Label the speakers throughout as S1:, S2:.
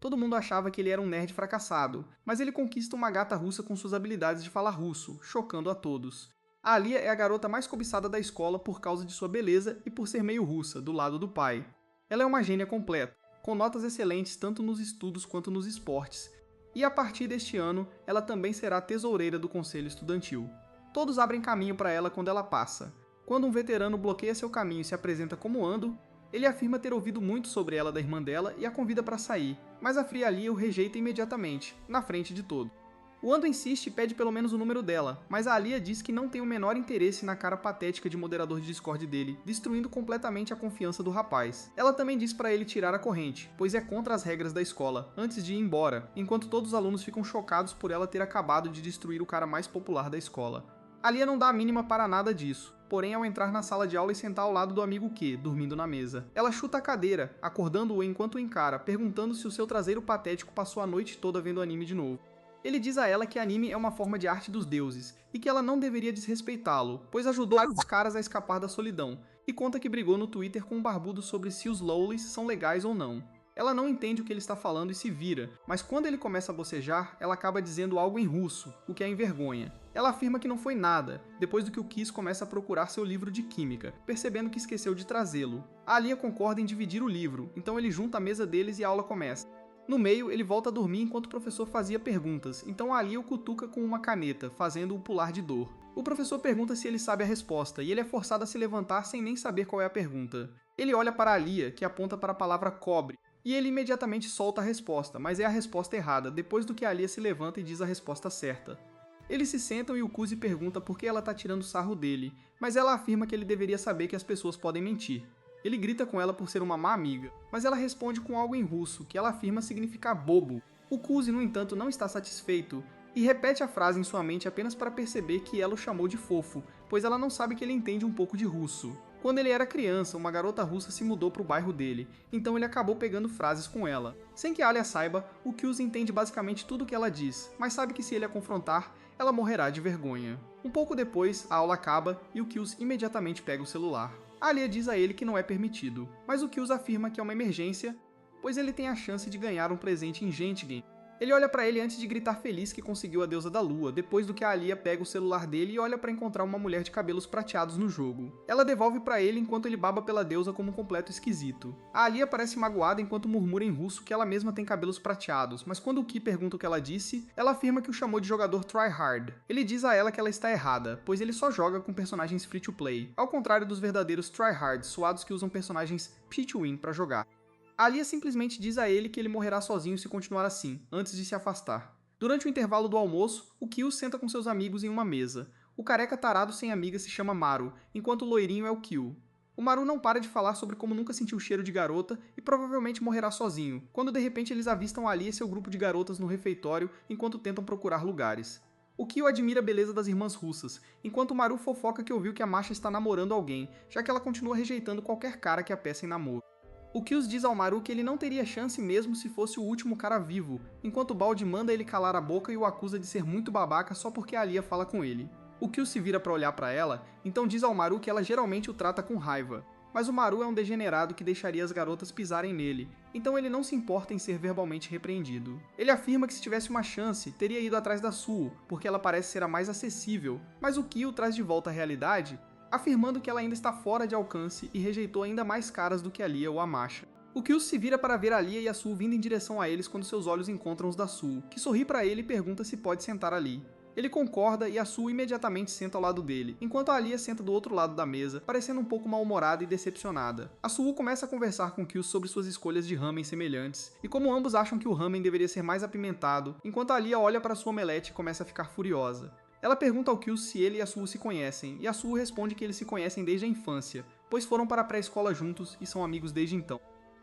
S1: Todo mundo achava que ele era um nerd fracassado, mas ele conquista uma gata russa com suas habilidades de falar russo, chocando a todos. A Alia é a garota mais cobiçada da escola por causa de sua beleza e por ser meio russa, do lado do pai. Ela é uma gênia completa, com notas excelentes tanto nos estudos quanto nos esportes, e a partir deste ano, ela também será tesoureira do conselho estudantil. Todos abrem caminho para ela quando ela passa. Quando um veterano bloqueia seu caminho e se apresenta como Ando, ele afirma ter ouvido muito sobre ela da irmã dela e a convida para sair, mas a fria Alia o rejeita imediatamente, na frente de todos. O Ando insiste e pede pelo menos o número dela, mas a Alia diz que não tem o menor interesse na cara patética de moderador de Discord dele, destruindo completamente a confiança do rapaz. Ela também diz para ele tirar a corrente, pois é contra as regras da escola, antes de ir embora, enquanto todos os alunos ficam chocados por ela ter acabado de destruir o cara mais popular da escola. Alia não dá a mínima para nada disso, porém ao entrar na sala de aula e sentar ao lado do amigo Q, dormindo na mesa. Ela chuta a cadeira, acordando-o enquanto o encara, perguntando se o seu traseiro patético passou a noite toda vendo anime de novo. Ele diz a ela que anime é uma forma de arte dos deuses, e que ela não deveria desrespeitá-lo, pois ajudou os caras a escapar da solidão, e conta que brigou no Twitter com um barbudo sobre se os lolis são legais ou não. Ela não entende o que ele está falando e se vira, mas quando ele começa a bocejar, ela acaba dizendo algo em russo, o que a envergonha. Ela afirma que não foi nada, depois do que o Kiss começa a procurar seu livro de química, percebendo que esqueceu de trazê-lo. A Alia concorda em dividir o livro, então ele junta a mesa deles e a aula começa. No meio, ele volta a dormir enquanto o professor fazia perguntas, então a Alia o cutuca com uma caneta, fazendo-o pular de dor. O professor pergunta se ele sabe a resposta, e ele é forçado a se levantar sem nem saber qual é a pergunta. Ele olha para a Alia, que aponta para a palavra cobre, e ele imediatamente solta a resposta, mas é a resposta errada, depois do que a Alia se levanta e diz a resposta certa. Eles se sentam e o Kuzi pergunta por que ela está tirando sarro dele, mas ela afirma que ele deveria saber que as pessoas podem mentir. Ele grita com ela por ser uma má amiga, mas ela responde com algo em russo, que ela afirma significar bobo. O Kuzi, no entanto, não está satisfeito, e repete a frase em sua mente apenas para perceber que ela o chamou de fofo, pois ela não sabe que ele entende um pouco de russo. Quando ele era criança, uma garota russa se mudou para o bairro dele, então ele acabou pegando frases com ela. Sem que a Alia saiba, o Kyuzi entende basicamente tudo o que ela diz, mas sabe que se ele a confrontar, ela morrerá de vergonha. Um pouco depois, a aula acaba e o Kyuzi imediatamente pega o celular. A Alia diz a ele que não é permitido, mas o Kyuzi afirma que é uma emergência, pois ele tem a chance de ganhar um presente em Gente Game. Ele olha pra ele antes de gritar feliz que conseguiu a deusa da lua, depois do que a Alia pega o celular dele e olha pra encontrar uma mulher de cabelos prateados no jogo. Ela devolve pra ele enquanto ele baba pela deusa como um completo esquisito. A Alia parece magoada enquanto murmura em russo que ela mesma tem cabelos prateados, mas quando o Ki pergunta o que ela disse, ela afirma que o chamou de jogador tryhard. Ele diz a ela que ela está errada, pois ele só joga com personagens free-to-play, ao contrário dos verdadeiros tryhards suados que usam personagens pay-to-win pra jogar. A Alia simplesmente diz a ele que ele morrerá sozinho se continuar assim, antes de se afastar. Durante o intervalo do almoço, o Kyo senta com seus amigos em uma mesa. O careca tarado sem amiga se chama Maru, enquanto o loirinho é o Kyo. O Maru não para de falar sobre como nunca sentiu o cheiro de garota e provavelmente morrerá sozinho, quando de repente eles avistam a Alia e seu grupo de garotas no refeitório enquanto tentam procurar lugares. O Kyo admira a beleza das irmãs russas, enquanto o Maru fofoca que ouviu que a Masha está namorando alguém, já que ela continua rejeitando qualquer cara que a peça em namoro. O Kyuzi diz ao Maru que ele não teria chance mesmo se fosse o último cara vivo, enquanto o Balde manda ele calar a boca e o acusa de ser muito babaca só porque a Alia fala com ele. O Kyuzi se vira pra olhar pra ela, então diz ao Maru que ela geralmente o trata com raiva. Mas o Maru é um degenerado que deixaria as garotas pisarem nele, então ele não se importa em ser verbalmente repreendido. Ele afirma que se tivesse uma chance, teria ido atrás da Suo, porque ela parece ser a mais acessível, mas o Kyo traz de volta a realidade, afirmando que ela ainda está fora de alcance e rejeitou ainda mais caras do que a Lia ou a Masha. O Kyuzi se vira para ver a Lia e a Suo vindo em direção a eles quando seus olhos encontram os da Suo, que sorri para ele e pergunta se pode sentar ali. Ele concorda e a Suo imediatamente senta ao lado dele, enquanto a Alia senta do outro lado da mesa, parecendo um pouco mal-humorada e decepcionada. A Suo começa a conversar com Kyuzi sobre suas escolhas de ramen semelhantes, e como ambos acham que o ramen deveria ser mais apimentado, enquanto a Alia olha para sua omelete e começa a ficar furiosa. Ela pergunta ao Kyuzi se ele e a Suo se conhecem, e a Suo responde que eles se conhecem desde a infância, pois foram para a pré-escola juntos e são amigos desde então.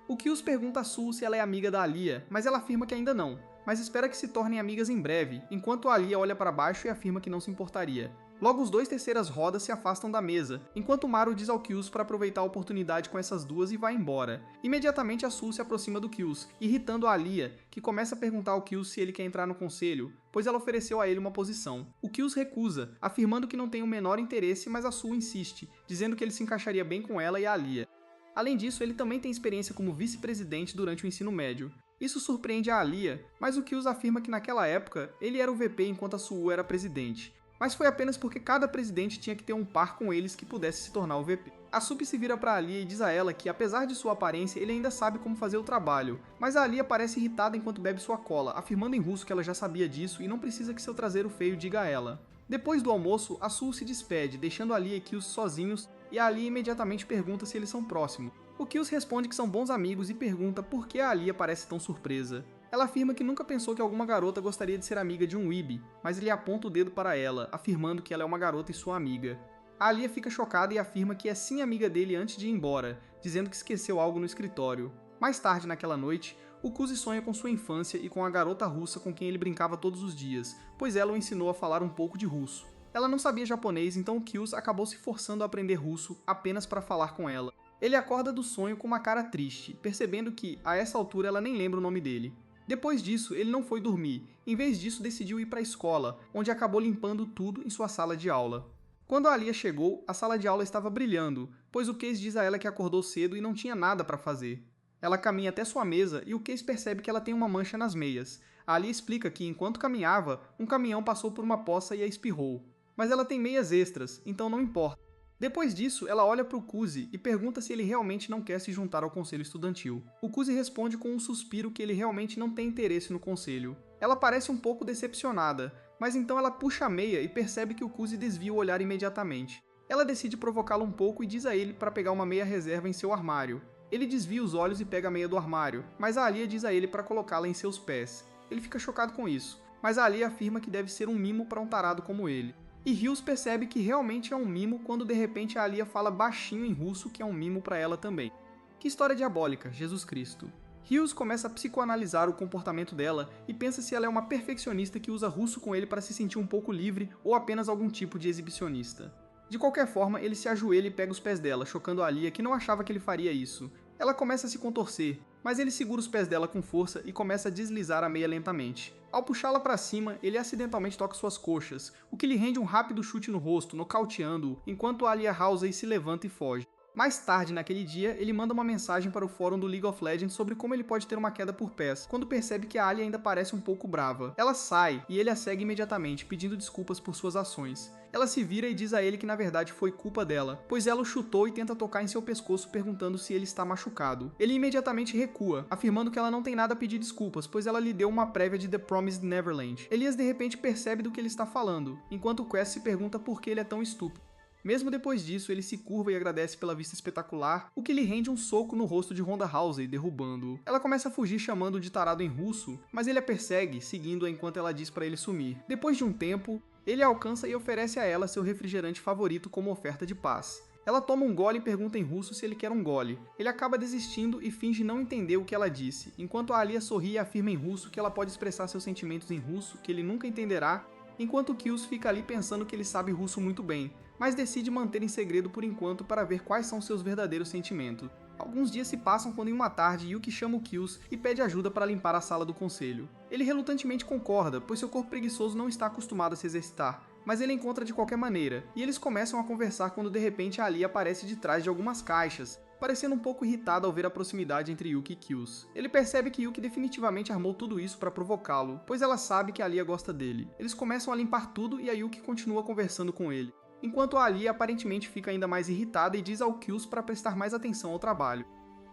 S1: O Kyuzi pergunta a Suo se ela é amiga da Alia, mas ela afirma que ainda não, mas espera que se tornem amigas em breve, enquanto a Alia olha para baixo e afirma que não se importaria. Logo os dois terceiras rodas se afastam da mesa, enquanto Maru diz ao Kyuzi para aproveitar a oportunidade com essas duas e vai embora. Imediatamente a Suo se aproxima do Kyuzi, irritando a Alia, que começa a perguntar ao Kyuzi se ele quer entrar no conselho, pois ela ofereceu a ele uma posição. O Kyuzi recusa, afirmando que não tem o menor interesse, mas a Suo insiste, dizendo que ele se encaixaria bem com ela e a Alia. Além disso, ele também tem experiência como vice-presidente durante o ensino médio. Isso surpreende a Alia, mas o Kyuus afirma que naquela época ele era o VP enquanto a Suwoo era presidente. Mas foi apenas porque cada presidente tinha que ter um par com eles que pudesse se tornar o VP. A Sup se vira para Alia e diz a ela que, apesar de sua aparência, ele ainda sabe como fazer o trabalho, mas a Alia parece irritada enquanto bebe sua cola, afirmando em russo que ela já sabia disso e não precisa que seu traseiro feio diga a ela. Depois do almoço, a Suo se despede, deixando a Alia e Kyuus sozinhos, e a Alia imediatamente pergunta se eles são próximos. O Kyuus responde que são bons amigos e pergunta por que a Alia parece tão surpresa. Ela afirma que nunca pensou que alguma garota gostaria de ser amiga de um weeb, mas ele aponta o dedo para ela, afirmando que ela é uma garota e sua amiga. A Alia fica chocada e afirma que é sim amiga dele antes de ir embora, dizendo que esqueceu algo no escritório. Mais tarde naquela noite, o Kuzi sonha com sua infância e com a garota russa com quem ele brincava todos os dias, pois ela o ensinou a falar um pouco de russo. Ela não sabia japonês, então o Kyuus acabou se forçando a aprender russo apenas para falar com ela. Ele acorda do sonho com uma cara triste, percebendo que, a essa altura, ela nem lembra o nome dele. Depois disso, ele não foi dormir, em vez disso decidiu ir para a escola, onde acabou limpando tudo em sua sala de aula. Quando a Alia chegou, a sala de aula estava brilhando, pois o Case diz a ela que acordou cedo e não tinha nada para fazer. Ela caminha até sua mesa e o Case percebe que ela tem uma mancha nas meias. A Alia explica que, enquanto caminhava, um caminhão passou por uma poça e a espirrou. Mas ela tem meias extras, então não importa. Depois disso, ela olha para o Kuzi e pergunta se ele realmente não quer se juntar ao conselho estudantil. O Kuzi responde com um suspiro que ele realmente não tem interesse no conselho. Ela parece um pouco decepcionada, mas então ela puxa a meia e percebe que o Kuzi desvia o olhar imediatamente. Ela decide provocá-lo um pouco e diz a ele para pegar uma meia reserva em seu armário. Ele desvia os olhos e pega a meia do armário, mas a Alia diz a ele para colocá-la em seus pés. Ele fica chocado com isso, mas a Alia afirma que deve ser um mimo para um tarado como ele. E Rios percebe que realmente é um mimo quando de repente a Alia fala baixinho em russo que é um mimo para ela também. Que história diabólica, Jesus Cristo. Rios começa a psicoanalisar o comportamento dela e pensa se ela é uma perfeccionista que usa russo com ele para se sentir um pouco livre ou apenas algum tipo de exibicionista. De qualquer forma, ele se ajoelha e pega os pés dela, chocando a Alia que não achava que ele faria isso. Ela começa a se contorcer, mas ele segura os pés dela com força e começa a deslizar a meia lentamente. Ao puxá-la para cima, ele acidentalmente toca suas coxas, o que lhe rende um rápido chute no rosto, nocauteando-o, enquanto Alia Halsey se levanta e foge. Mais tarde naquele dia, ele manda uma mensagem para o fórum do League of Legends sobre como ele pode ter uma queda por pés, quando percebe que a Alia ainda parece um pouco brava. Ela sai, e ele a segue imediatamente, pedindo desculpas por suas ações. Ela se vira e diz a ele que na verdade foi culpa dela, pois ela o chutou e tenta tocar em seu pescoço perguntando se ele está machucado. Ele imediatamente recua, afirmando que ela não tem nada a pedir desculpas, pois ela lhe deu uma prévia de The Promised Neverland. Elias de repente percebe do que ele está falando, enquanto Quest se pergunta por que ele é tão estúpido. Mesmo depois disso, ele se curva e agradece pela vista espetacular, o que lhe rende um soco no rosto de Ronda Rousey, derrubando-o. Ela começa a fugir chamando-o de tarado em russo, mas ele a persegue, seguindo-a enquanto ela diz para ele sumir. Depois de um tempo, ele a alcança e oferece a ela seu refrigerante favorito como oferta de paz. Ela toma um gole e pergunta em russo se ele quer um gole. Ele acaba desistindo e finge não entender o que ela disse, enquanto a Alia sorri e afirma em russo que ela pode expressar seus sentimentos em russo, que ele nunca entenderá, enquanto Kyuus fica ali pensando que ele sabe russo muito bem, mas decide manter em segredo por enquanto para ver quais são seus verdadeiros sentimentos. Alguns dias se passam quando em uma tarde Yuki chama o Kyuus e pede ajuda para limpar a sala do conselho. Ele relutantemente concorda, pois seu corpo preguiçoso não está acostumado a se exercitar, mas ele encontra de qualquer maneira, e eles começam a conversar quando de repente a Alia aparece de trás de algumas caixas, parecendo um pouco irritada ao ver a proximidade entre Yuki e Kyuus. Ele percebe que Yuki definitivamente armou tudo isso para provocá-lo, pois ela sabe que a Alia gosta dele. Eles começam a limpar tudo e a Yuki continua conversando com ele, enquanto a Alia aparentemente fica ainda mais irritada e diz ao Kyuus para prestar mais atenção ao trabalho.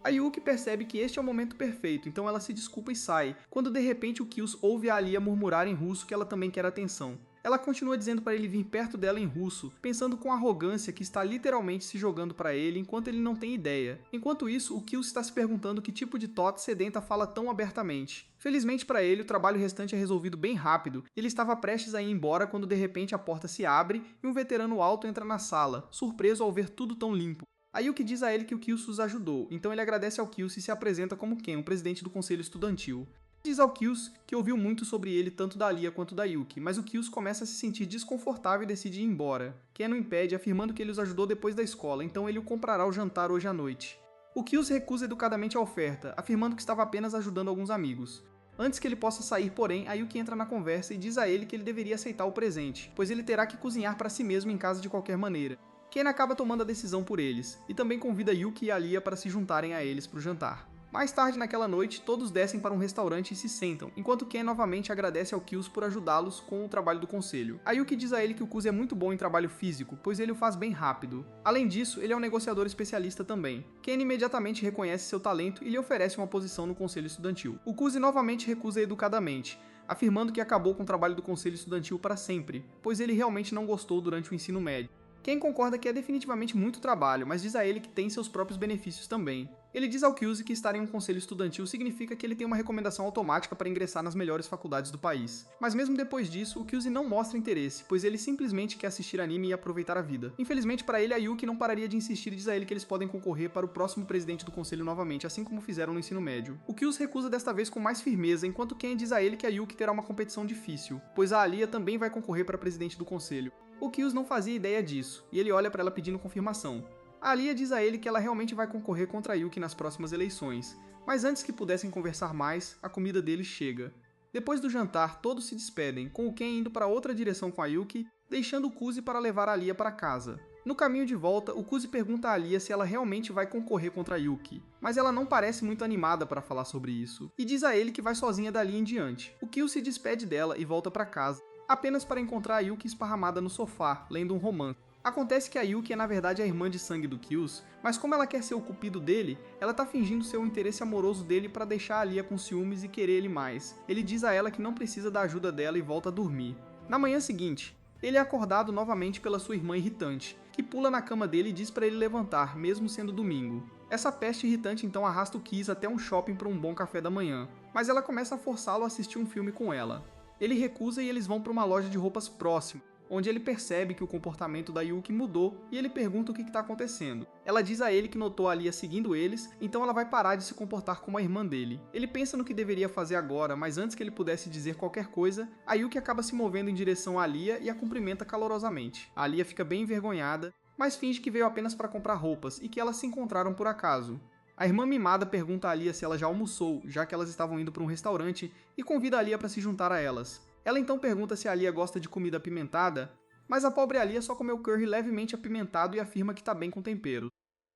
S1: A Yuki percebe que este é o momento perfeito, então ela se desculpa e sai, quando de repente o Kyuus ouve a Alia murmurar em russo que ela também quer atenção. Ela continua dizendo para ele vir perto dela em russo, pensando com arrogância que está literalmente se jogando para ele enquanto ele não tem ideia. Enquanto isso, o Kyuus está se perguntando que tipo de tot sedenta fala tão abertamente. Felizmente para ele, o trabalho restante é resolvido bem rápido, e ele estava prestes a ir embora quando de repente a porta se abre e um veterano alto entra na sala, surpreso ao ver tudo tão limpo. A Yuki diz a ele que o Kyuus os ajudou, então ele agradece ao Kyuus e se apresenta como Ken, o presidente do conselho estudantil. Diz ao Kyuus que ouviu muito sobre ele tanto da Alia quanto da Yuki, mas o Kyuus começa a se sentir desconfortável e decide ir embora. Ken o impede, afirmando que ele os ajudou depois da escola, então ele o comprará o jantar hoje à noite. O Kyuus recusa educadamente a oferta, afirmando que estava apenas ajudando alguns amigos. Antes que ele possa sair, porém, a Yuki entra na conversa e diz a ele que ele deveria aceitar o presente, pois ele terá que cozinhar para si mesmo em casa de qualquer maneira. Ken acaba tomando a decisão por eles, e também convida Yuki e Alia para se juntarem a eles para o jantar. Mais tarde naquela noite, todos descem para um restaurante e se sentam, enquanto Ken novamente agradece ao Kills por ajudá-los com o trabalho do conselho. A Yuki diz a ele que o Kuzi é muito bom em trabalho físico, pois ele o faz bem rápido. Além disso, ele é um negociador especialista também. Ken imediatamente reconhece seu talento e lhe oferece uma posição no conselho estudantil. O Kuzi novamente recusa educadamente, afirmando que acabou com o trabalho do conselho estudantil para sempre, pois ele realmente não gostou durante o ensino médio. Ken concorda que é definitivamente muito trabalho, mas diz a ele que tem seus próprios benefícios também. Ele diz ao Kyuzi que estar em um conselho estudantil significa que ele tem uma recomendação automática para ingressar nas melhores faculdades do país. Mas mesmo depois disso, o Kyuzi não mostra interesse, pois ele simplesmente quer assistir anime e aproveitar a vida. Infelizmente para ele, a Yuki não pararia de insistir e diz a ele que eles podem concorrer para o próximo presidente do conselho novamente, assim como fizeram no ensino médio. O Kyuzi recusa desta vez com mais firmeza, enquanto Ken diz a ele que a Yuki terá uma competição difícil, pois a Alia também vai concorrer para presidente do conselho. O Kyuzi não fazia ideia disso, e ele olha para ela pedindo confirmação. A Alia diz a ele que ela realmente vai concorrer contra a Yuki nas próximas eleições, mas antes que pudessem conversar mais, a comida deles chega. Depois do jantar, todos se despedem, com o Ken indo para outra direção com a Yuki, deixando o Kuzi para levar a Alia para casa. No caminho de volta, o Kuzi pergunta a Alia se ela realmente vai concorrer contra a Yuki, mas ela não parece muito animada para falar sobre isso, e diz a ele que vai sozinha dali em diante. O Kyo se despede dela e volta para casa, apenas para encontrar a Yuki esparramada no sofá, lendo um romance. Acontece que a Yuki é na verdade a irmã de sangue do Kyuus, mas como ela quer ser o cupido dele, ela tá fingindo ser o interesse amoroso dele para deixar a Alia com ciúmes e querer ele mais. Ele diz a ela que não precisa da ajuda dela e volta a dormir. Na manhã seguinte, ele é acordado novamente pela sua irmã irritante, que pula na cama dele e diz para ele levantar, mesmo sendo domingo. Essa peste irritante então arrasta o Kiss até um shopping para um bom café da manhã, mas ela começa a forçá-lo a assistir um filme com ela. Ele recusa e eles vão para uma loja de roupas próxima, onde ele percebe que o comportamento da Yuki mudou e ele pergunta o que está acontecendo. Ela diz a ele que notou a Alia seguindo eles, então ela vai parar de se comportar como a irmã dele. Ele pensa no que deveria fazer agora, mas antes que ele pudesse dizer qualquer coisa, a Yuki acaba se movendo em direção a Alia e a cumprimenta calorosamente. A Alia fica bem envergonhada, mas finge que veio apenas para comprar roupas e que elas se encontraram por acaso. A irmã mimada pergunta a Alia se ela já almoçou, já que elas estavam indo para um restaurante, e convida a Alia para se juntar a elas. Ela então pergunta se a Alia gosta de comida apimentada, mas a pobre Alia só comeu curry levemente apimentado e afirma que tá bem com tempero.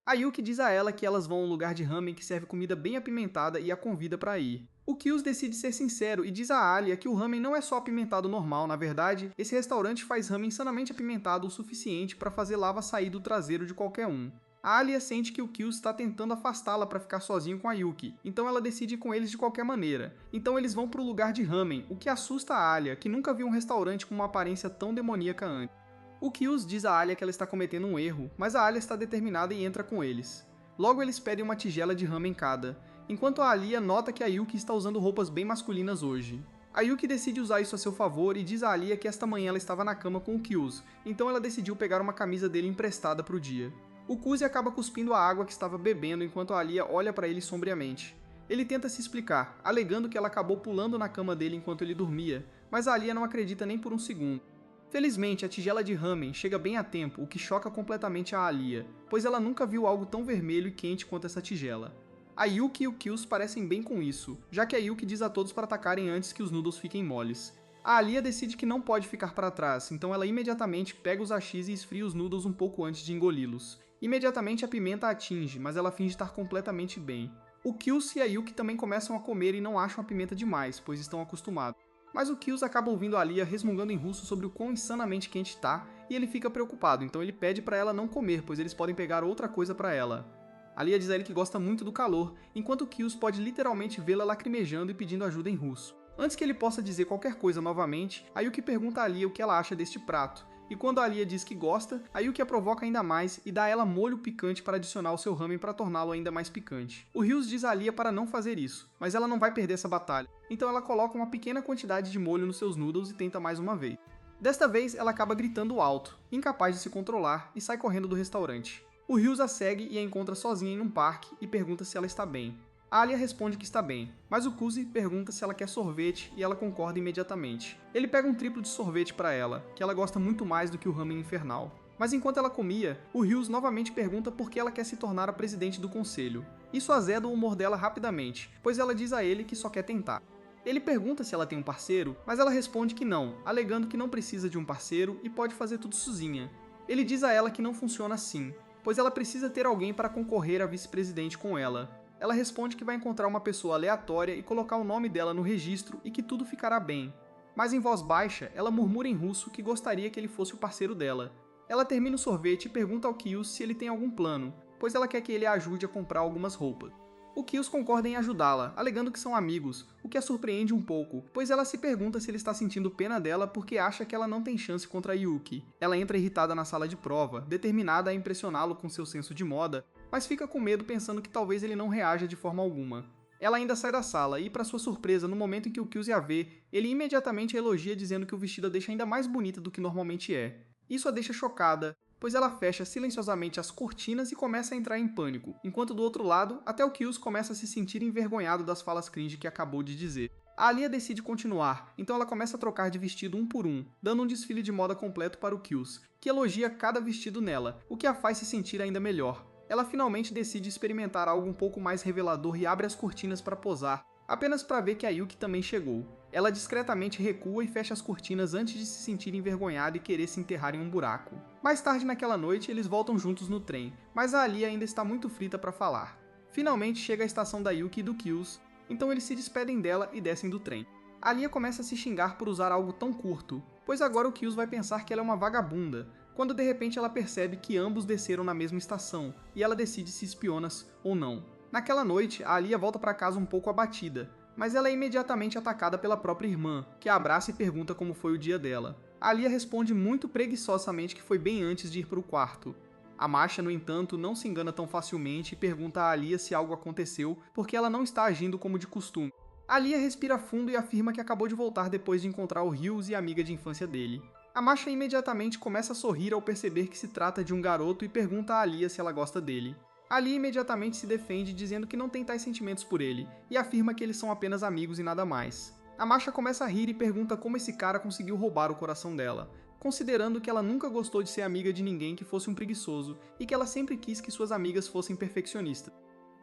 S1: A Yuki diz a ela que elas vão a um lugar de ramen que serve comida bem apimentada e a convida para ir. O Kyuus decide ser sincero e diz a Alia que o ramen não é só apimentado normal, na verdade, esse restaurante faz ramen insanamente apimentado o suficiente para fazer lava sair do traseiro de qualquer um. A Alia sente que o Kyuus está tentando afastá-la para ficar sozinho com a Yuki, então ela decide ir com eles de qualquer maneira. Então eles vão para o lugar de ramen, o que assusta a Alia, que nunca viu um restaurante com uma aparência tão demoníaca antes. O Kyuus diz a Alia que ela está cometendo um erro, mas a Alia está determinada e entra com eles. Logo eles pedem uma tigela de ramen cada, enquanto a Alia nota que a Yuki está usando roupas bem masculinas hoje. A Yuki decide usar isso a seu favor e diz a Alia que esta manhã ela estava na cama com o Kyuus, então ela decidiu pegar uma camisa dele emprestada para o dia. O Kuzi acaba cuspindo a água que estava bebendo enquanto a Alia olha para ele sombriamente. Ele tenta se explicar, alegando que ela acabou pulando na cama dele enquanto ele dormia, mas a Alia não acredita nem por um segundo. Felizmente, a tigela de ramen chega bem a tempo, o que choca completamente a Alia, pois ela nunca viu algo tão vermelho e quente quanto essa tigela. A Yuki e o Kyuus parecem bem com isso, já que a Yuki diz a todos para atacarem antes que os noodles fiquem moles. A Alia decide que não pode ficar para trás, então ela imediatamente pega os hashis e esfria os noodles um pouco antes de engoli-los. Imediatamente a pimenta a atinge, mas ela finge estar completamente bem. O Kyuus e a Yuki também começam a comer e não acham a pimenta demais, pois estão acostumados. Mas o Kyuus acaba ouvindo a Alia resmungando em russo sobre o quão insanamente quente tá, e ele fica preocupado, então ele pede para ela não comer, pois eles podem pegar outra coisa para ela. A Alia diz a ele que gosta muito do calor, enquanto o Kyuus pode literalmente vê-la lacrimejando e pedindo ajuda em russo. Antes que ele possa dizer qualquer coisa novamente, a Yuki pergunta a Alia o que ela acha deste prato, e quando a Alia diz que gosta, a Yuki a provoca ainda mais e dá a ela molho picante para adicionar ao seu ramen para torná-lo ainda mais picante. O Ryus diz a Alia para não fazer isso, mas ela não vai perder essa batalha, então ela coloca uma pequena quantidade de molho nos seus noodles e tenta mais uma vez. Desta vez, ela acaba gritando alto, incapaz de se controlar, e sai correndo do restaurante. O Ryus a segue e a encontra sozinha em um parque e pergunta se ela está bem. A Alia responde que está bem, mas o Kuzi pergunta se ela quer sorvete e ela concorda imediatamente. Ele pega um triplo de sorvete para ela, que ela gosta muito mais do que o ramen infernal. Mas enquanto ela comia, o Ryus novamente pergunta por que ela quer se tornar a presidente do conselho. Isso azeda o humor dela rapidamente, pois ela diz a ele que só quer tentar. Ele pergunta se ela tem um parceiro, mas ela responde que não, alegando que não precisa de um parceiro e pode fazer tudo sozinha. Ele diz a ela que não funciona assim, pois ela precisa ter alguém para concorrer a vice-presidente com ela. Ela responde que vai encontrar uma pessoa aleatória e colocar o nome dela no registro e que tudo ficará bem. Mas em voz baixa, ela murmura em russo que gostaria que ele fosse o parceiro dela. Ela termina o sorvete e pergunta ao Kiyos se ele tem algum plano, pois ela quer que ele a ajude a comprar algumas roupas. O Kiyos concorda em ajudá-la, alegando que são amigos, o que a surpreende um pouco, pois ela se pergunta se ele está sentindo pena dela porque acha que ela não tem chance contra a Yuki. Ela entra irritada na sala de prova, determinada a impressioná-lo com seu senso de moda, mas fica com medo pensando que talvez ele não reaja de forma alguma. Ela ainda sai da sala e, para sua surpresa, no momento em que o Kiyos a vê, ele imediatamente a elogia dizendo que o vestido a deixa ainda mais bonita do que normalmente é. Isso a deixa chocada, pois ela fecha silenciosamente as cortinas e começa a entrar em pânico, enquanto do outro lado, até o Kiyos começa a se sentir envergonhado das falas cringe que acabou de dizer. A Alia decide continuar, então ela começa a trocar de vestido um por um, dando um desfile de moda completo para o Kiyos, que elogia cada vestido nela, o que a faz se sentir ainda melhor. Ela finalmente decide experimentar algo um pouco mais revelador e abre as cortinas para posar, apenas para ver que a Yuki também chegou. Ela discretamente recua e fecha as cortinas antes de se sentir envergonhada e querer se enterrar em um buraco. Mais tarde naquela noite, eles voltam juntos no trem, mas a Alia ainda está muito frita para falar. Finalmente chega a estação da Yuki e do Kiyos, então eles se despedem dela e descem do trem. A Alia começa a se xingar por usar algo tão curto, pois agora o Kiyos vai pensar que ela é uma vagabunda, quando de repente ela percebe que ambos desceram na mesma estação, e ela decide se espionas ou não. Naquela noite, a Alia volta para casa um pouco abatida, mas ela é imediatamente atacada pela própria irmã, que a abraça e pergunta como foi o dia dela. A Alia responde muito preguiçosamente que foi bem antes de ir para o quarto. A Masha, no entanto, não se engana tão facilmente e pergunta a Alia se algo aconteceu, porque ela não está agindo como de costume. A Alia respira fundo e afirma que acabou de voltar depois de encontrar o Ryuz e a amiga de infância dele. A Masha imediatamente começa a sorrir ao perceber que se trata de um garoto e pergunta a Alia se ela gosta dele. A Alia imediatamente se defende dizendo que não tem tais sentimentos por ele, e afirma que eles são apenas amigos e nada mais. A Masha começa a rir e pergunta como esse cara conseguiu roubar o coração dela, considerando que ela nunca gostou de ser amiga de ninguém que fosse um preguiçoso, e que ela sempre quis que suas amigas fossem perfeccionistas.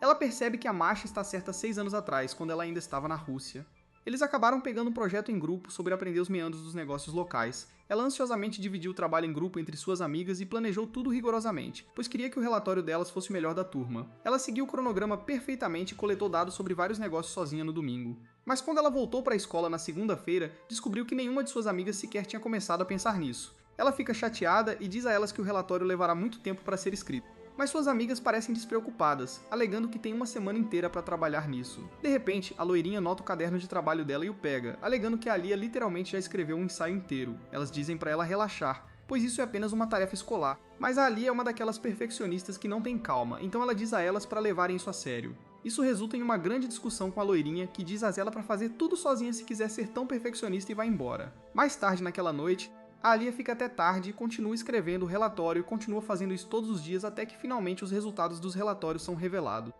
S1: Ela percebe que a Masha está certa 6 anos atrás, quando ela ainda estava na Rússia. Eles acabaram pegando um projeto em grupo sobre aprender os meandros dos negócios locais. Ela ansiosamente dividiu o trabalho em grupo entre suas amigas e planejou tudo rigorosamente, pois queria que o relatório delas fosse o melhor da turma. Ela seguiu o cronograma perfeitamente e coletou dados sobre vários negócios sozinha no domingo. Mas quando ela voltou para a escola na segunda-feira, descobriu que nenhuma de suas amigas sequer tinha começado a pensar nisso. Ela fica chateada e diz a elas que o relatório levará muito tempo para ser escrito. Mas suas amigas parecem despreocupadas, alegando que tem uma semana inteira para trabalhar nisso. De repente, a loirinha nota o caderno de trabalho dela e o pega, alegando que a Alia literalmente já escreveu um ensaio inteiro. Elas dizem para ela relaxar, pois isso é apenas uma tarefa escolar. Mas a Alia é uma daquelas perfeccionistas que não tem calma, então ela diz a elas para levarem isso a sério. Isso resulta em uma grande discussão com a loirinha, que diz a ela para fazer tudo sozinha se quiser ser tão perfeccionista e vai embora. Mais tarde naquela noite, a Alia fica até tarde e continua escrevendo o relatório e continua fazendo isso todos os dias até que finalmente os resultados dos relatórios são revelados.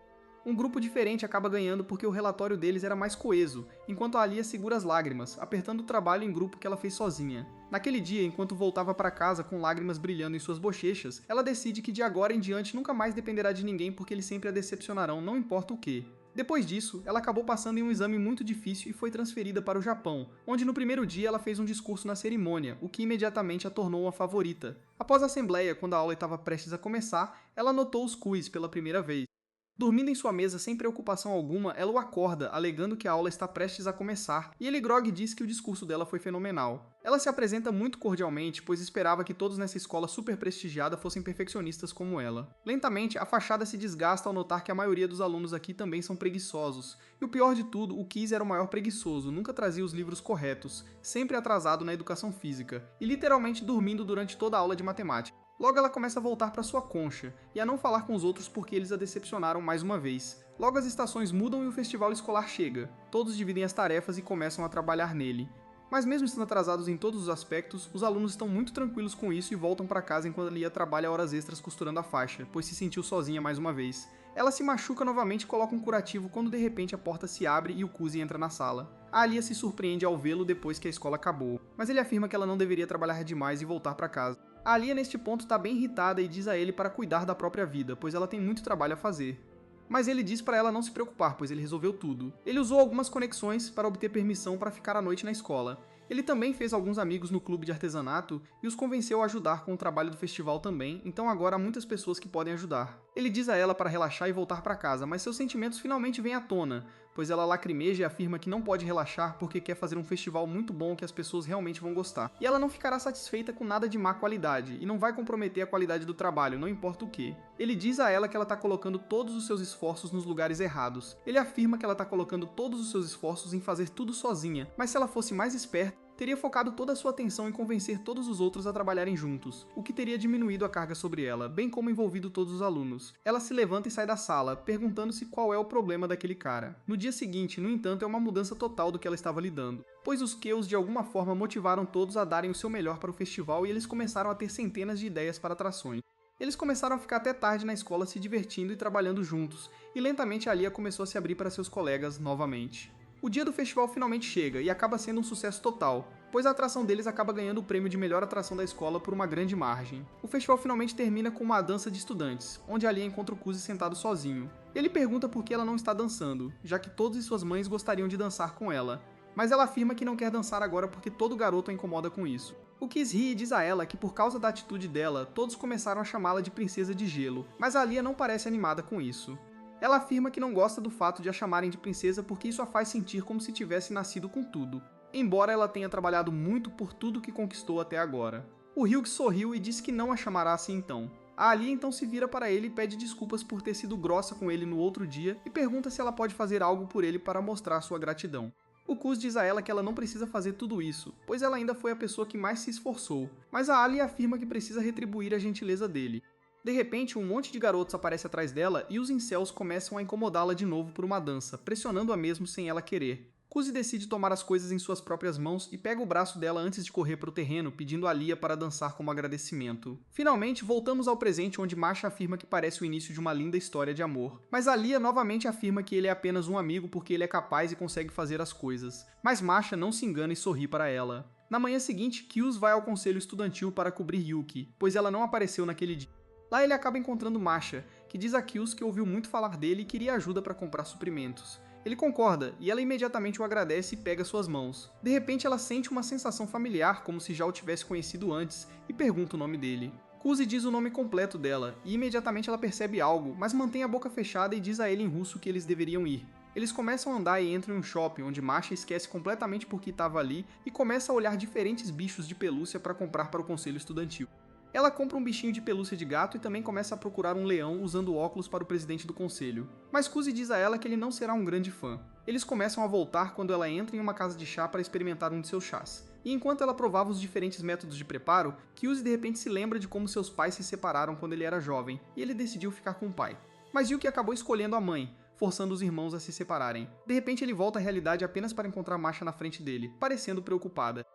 S1: Um grupo diferente acaba ganhando porque o relatório deles era mais coeso, enquanto a Alia segura as lágrimas, apertando o trabalho em grupo que ela fez sozinha. Naquele dia, enquanto voltava para casa com lágrimas brilhando em suas bochechas, ela decide que de agora em diante nunca mais dependerá de ninguém porque eles sempre a decepcionarão, não importa o que. Depois disso, ela acabou passando em um exame muito difícil e foi transferida para o Japão, onde no primeiro dia ela fez um discurso na cerimônia, o que imediatamente a tornou uma favorita. Após a assembleia, quando a aula estava prestes a começar, ela anotou os quiz pela primeira vez. Dormindo em sua mesa sem preocupação alguma, ela o acorda, alegando que a aula está prestes a começar, e ele grog diz que o discurso dela foi fenomenal. Ela se apresenta muito cordialmente, pois esperava que todos nessa escola super prestigiada fossem perfeccionistas como ela. Lentamente, a fachada se desgasta ao notar que a maioria dos alunos aqui também são preguiçosos. E o pior de tudo, o Kiz era o maior preguiçoso, nunca trazia os livros corretos, sempre atrasado na educação física, e literalmente dormindo durante toda a aula de matemática. Logo ela começa a voltar para sua concha, e a não falar com os outros porque eles a decepcionaram mais uma vez. Logo as estações mudam e o festival escolar chega. Todos dividem as tarefas e começam a trabalhar nele. Mas mesmo estando atrasados em todos os aspectos, os alunos estão muito tranquilos com isso e voltam para casa enquanto a Lia trabalha horas extras costurando a faixa, pois se sentiu sozinha mais uma vez. Ela se machuca novamente e coloca um curativo quando de repente a porta se abre e o Kuzi entra na sala. A Alia se surpreende ao vê-lo depois que a escola acabou, mas ele afirma que ela não deveria trabalhar demais e voltar para casa. A Alia neste ponto está bem irritada e diz a ele para cuidar da própria vida, pois ela tem muito trabalho a fazer. Mas ele diz para ela não se preocupar, pois ele resolveu tudo. Ele usou algumas conexões para obter permissão para ficar à noite na escola. Ele também fez alguns amigos no clube de artesanato e os convenceu a ajudar com o trabalho do festival também, então agora há muitas pessoas que podem ajudar. Ele diz a ela para relaxar e voltar para casa, mas seus sentimentos finalmente vêm à tona, pois ela lacrimeja e afirma que não pode relaxar porque quer fazer um festival muito bom que as pessoas realmente vão gostar. E ela não ficará satisfeita com nada de má qualidade, e não vai comprometer a qualidade do trabalho, não importa o que. Ele diz a ela que ela está colocando todos os seus esforços nos lugares errados. Ele afirma que ela está colocando todos os seus esforços em fazer tudo sozinha, mas se ela fosse mais esperta, teria focado toda a sua atenção em convencer todos os outros a trabalharem juntos, o que teria diminuído a carga sobre ela, bem como envolvido todos os alunos. Ela se levanta e sai da sala, perguntando-se qual é o problema daquele cara. No dia seguinte, no entanto, é uma mudança total do que ela estava lidando, pois os Keus de alguma forma motivaram todos a darem o seu melhor para o festival e eles começaram a ter centenas de ideias para atrações. Eles começaram a ficar até tarde na escola se divertindo e trabalhando juntos, e lentamente a Lia começou a se abrir para seus colegas novamente. O dia do festival finalmente chega e acaba sendo um sucesso total, pois a atração deles acaba ganhando o prêmio de melhor atração da escola por uma grande margem. O festival finalmente termina com uma dança de estudantes, onde a Lia encontra o Kuzi sentado sozinho. Ele pergunta por que ela não está dançando, já que todas suas mães gostariam de dançar com ela, mas ela afirma que não quer dançar agora porque todo garoto a incomoda com isso. O Kiss ri e diz a ela que por causa da atitude dela, todos começaram a chamá-la de princesa de gelo, mas a Lia não parece animada com isso. Ela afirma que não gosta do fato de a chamarem de princesa porque isso a faz sentir como se tivesse nascido com tudo, embora ela tenha trabalhado muito por tudo que conquistou até agora. O Ryuk sorriu e disse que não a chamará assim então. A Lia então se vira para ele e pede desculpas por ter sido grossa com ele no outro dia e pergunta se ela pode fazer algo por ele para mostrar sua gratidão. O Kuz diz a ela que ela não precisa fazer tudo isso, pois ela ainda foi a pessoa que mais se esforçou, mas a Lia afirma que precisa retribuir a gentileza dele. De repente, um monte de garotos aparece atrás dela e os incels começam a incomodá-la de novo por uma dança, pressionando-a mesmo sem ela querer. Kuzi decide tomar as coisas em suas próprias mãos e pega o braço dela antes de correr para o terreno, pedindo a Lia para dançar como agradecimento. Finalmente, voltamos ao presente onde Masha afirma que parece o início de uma linda história de amor. Mas a Lia novamente afirma que ele é apenas um amigo porque ele é capaz e consegue fazer as coisas. Mas Masha não se engana e sorri para ela. Na manhã seguinte, Kyus vai ao conselho estudantil para cobrir Yuki, pois ela não apareceu naquele dia. Lá ele acaba encontrando Masha, que diz a Kyus que ouviu muito falar dele e queria ajuda para comprar suprimentos. Ele concorda, e ela imediatamente o agradece e pega suas mãos. De repente ela sente uma sensação familiar, como se já o tivesse conhecido antes, e pergunta o nome dele. Kuzi diz o nome completo dela, e imediatamente ela percebe algo, mas mantém a boca fechada e diz a ele em russo que eles deveriam ir. Eles começam a andar e entram em um shopping, onde Masha esquece completamente por que estava ali e começa a olhar diferentes bichos de pelúcia para comprar para o conselho estudantil. Ela compra um bichinho de pelúcia de gato e também começa a procurar um leão usando óculos para o presidente do conselho. Mas Kuzi diz a ela que ele não será um grande fã. Eles começam a voltar quando ela entra em uma casa de chá para experimentar um de seus chás. E enquanto ela provava os diferentes métodos de preparo, Kyuzi de repente se lembra de como seus pais se separaram quando ele era jovem, e ele decidiu ficar com o pai. Mas Yuki acabou escolhendo a mãe, forçando os irmãos a se separarem. De repente ele volta à realidade apenas para encontrar Masha na frente dele, parecendo preocupada.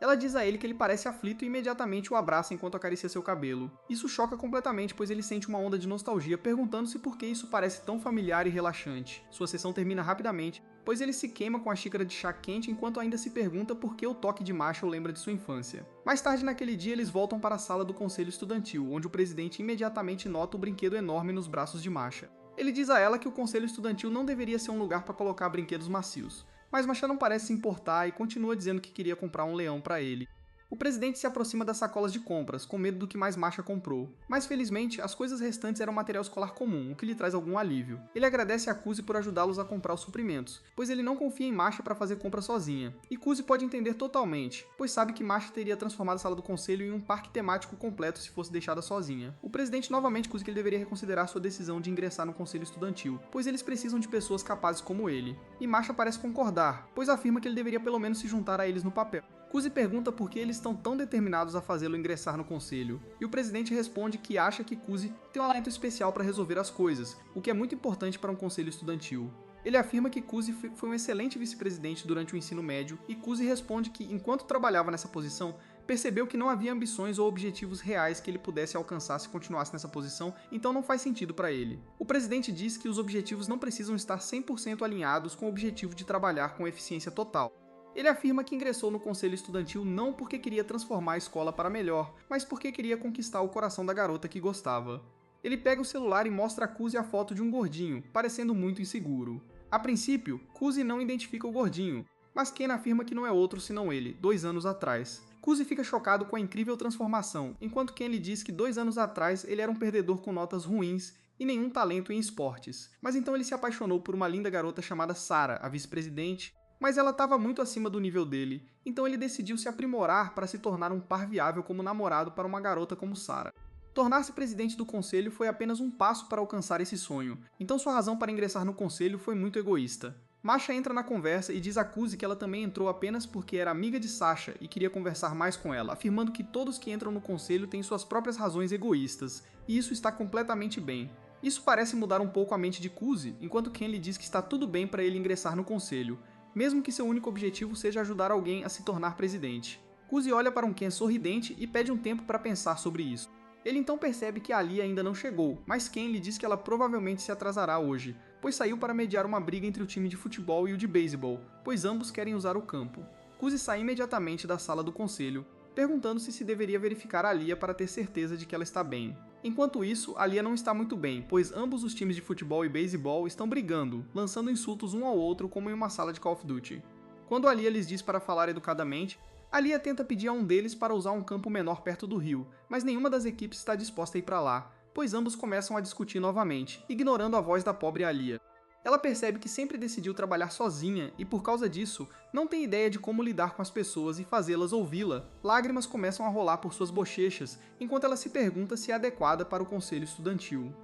S1: Ela diz a ele que ele parece aflito e imediatamente o abraça enquanto acaricia seu cabelo. Isso choca completamente, pois ele sente uma onda de nostalgia, perguntando-se por que isso parece tão familiar e relaxante. Sua sessão termina rapidamente, pois ele se queima com a xícara de chá quente enquanto ainda se pergunta por que o toque de Masha o lembra de sua infância. Mais tarde naquele dia, eles voltam para a sala do conselho estudantil, onde o presidente imediatamente nota o brinquedo enorme nos braços de Masha. Ele diz a ela que o conselho estudantil não deveria ser um lugar para colocar brinquedos macios. Mas Masha não parece se importar e continua dizendo que queria comprar um leão para ele. O presidente se aproxima das sacolas de compras, com medo do que mais Masha comprou. Mas felizmente, as coisas restantes eram material escolar comum, o que lhe traz algum alívio. Ele agradece a Kuzi por ajudá-los a comprar os suprimentos, pois ele não confia em Masha para fazer compra sozinha. E Kuzi pode entender totalmente, pois sabe que Masha teria transformado a sala do conselho em um parque temático completo se fosse deixada sozinha. O presidente novamente acusa que ele deveria reconsiderar sua decisão de ingressar no conselho estudantil, pois eles precisam de pessoas capazes como ele. E Masha parece concordar, pois afirma que ele deveria pelo menos se juntar a eles no papel. Kuzi pergunta por que eles estão tão determinados a fazê-lo ingressar no conselho, e o presidente responde que acha que Kuzi tem um talento especial para resolver as coisas, o que é muito importante para um conselho estudantil. Ele afirma que Kuzi foi um excelente vice-presidente durante o ensino médio, e Kuzi responde que, enquanto trabalhava nessa posição, percebeu que não havia ambições ou objetivos reais que ele pudesse alcançar se continuasse nessa posição, então não faz sentido para ele. O presidente diz que os objetivos não precisam estar 100% alinhados com o objetivo de trabalhar com eficiência total. Ele afirma que ingressou no conselho estudantil não porque queria transformar a escola para melhor, mas porque queria conquistar o coração da garota que gostava. Ele pega o celular e mostra a Kuzi a foto de um gordinho, parecendo muito inseguro. A princípio, Kuzi não identifica o gordinho, mas Ken afirma que não é outro senão ele, 2 anos atrás. Kuzi fica chocado com a incrível transformação, enquanto Ken lhe diz que 2 anos atrás ele era um perdedor com notas ruins e nenhum talento em esportes. Mas então ele se apaixonou por uma linda garota chamada Sarah, a vice-presidente, mas ela estava muito acima do nível dele, então ele decidiu se aprimorar para se tornar um par viável como namorado para uma garota como Sarah. Tornar-se presidente do conselho foi apenas um passo para alcançar esse sonho, então sua razão para ingressar no conselho foi muito egoísta. Masha entra na conversa e diz a Kuzi que ela também entrou apenas porque era amiga de Sasha e queria conversar mais com ela, afirmando que todos que entram no conselho têm suas próprias razões egoístas, e isso está completamente bem. Isso parece mudar um pouco a mente de Kuzi, enquanto Ken lhe diz que está tudo bem para ele ingressar no conselho, mesmo que seu único objetivo seja ajudar alguém a se tornar presidente. Kuzi olha para um Ken sorridente e pede um tempo para pensar sobre isso. Ele então percebe que Alia ainda não chegou, mas Ken lhe diz que ela provavelmente se atrasará hoje, pois saiu para mediar uma briga entre o time de futebol e o de beisebol, pois ambos querem usar o campo. Kuzi sai imediatamente da sala do conselho, perguntando-se se deveria verificar Alia para ter certeza de que ela está bem. Enquanto isso, Alia não está muito bem, pois ambos os times de futebol e beisebol estão brigando, lançando insultos um ao outro como em uma sala de Call of Duty. Quando Alia lhes diz para falar educadamente, Alia tenta pedir a um deles para usar um campo menor perto do rio, mas nenhuma das equipes está disposta a ir para lá, pois ambos começam a discutir novamente, ignorando a voz da pobre Alia. Ela percebe que sempre decidiu trabalhar sozinha e, por causa disso, não tem ideia de como lidar com as pessoas e fazê-las ouvi-la. Lágrimas começam a rolar por suas bochechas, enquanto ela se pergunta se é adequada para o conselho estudantil.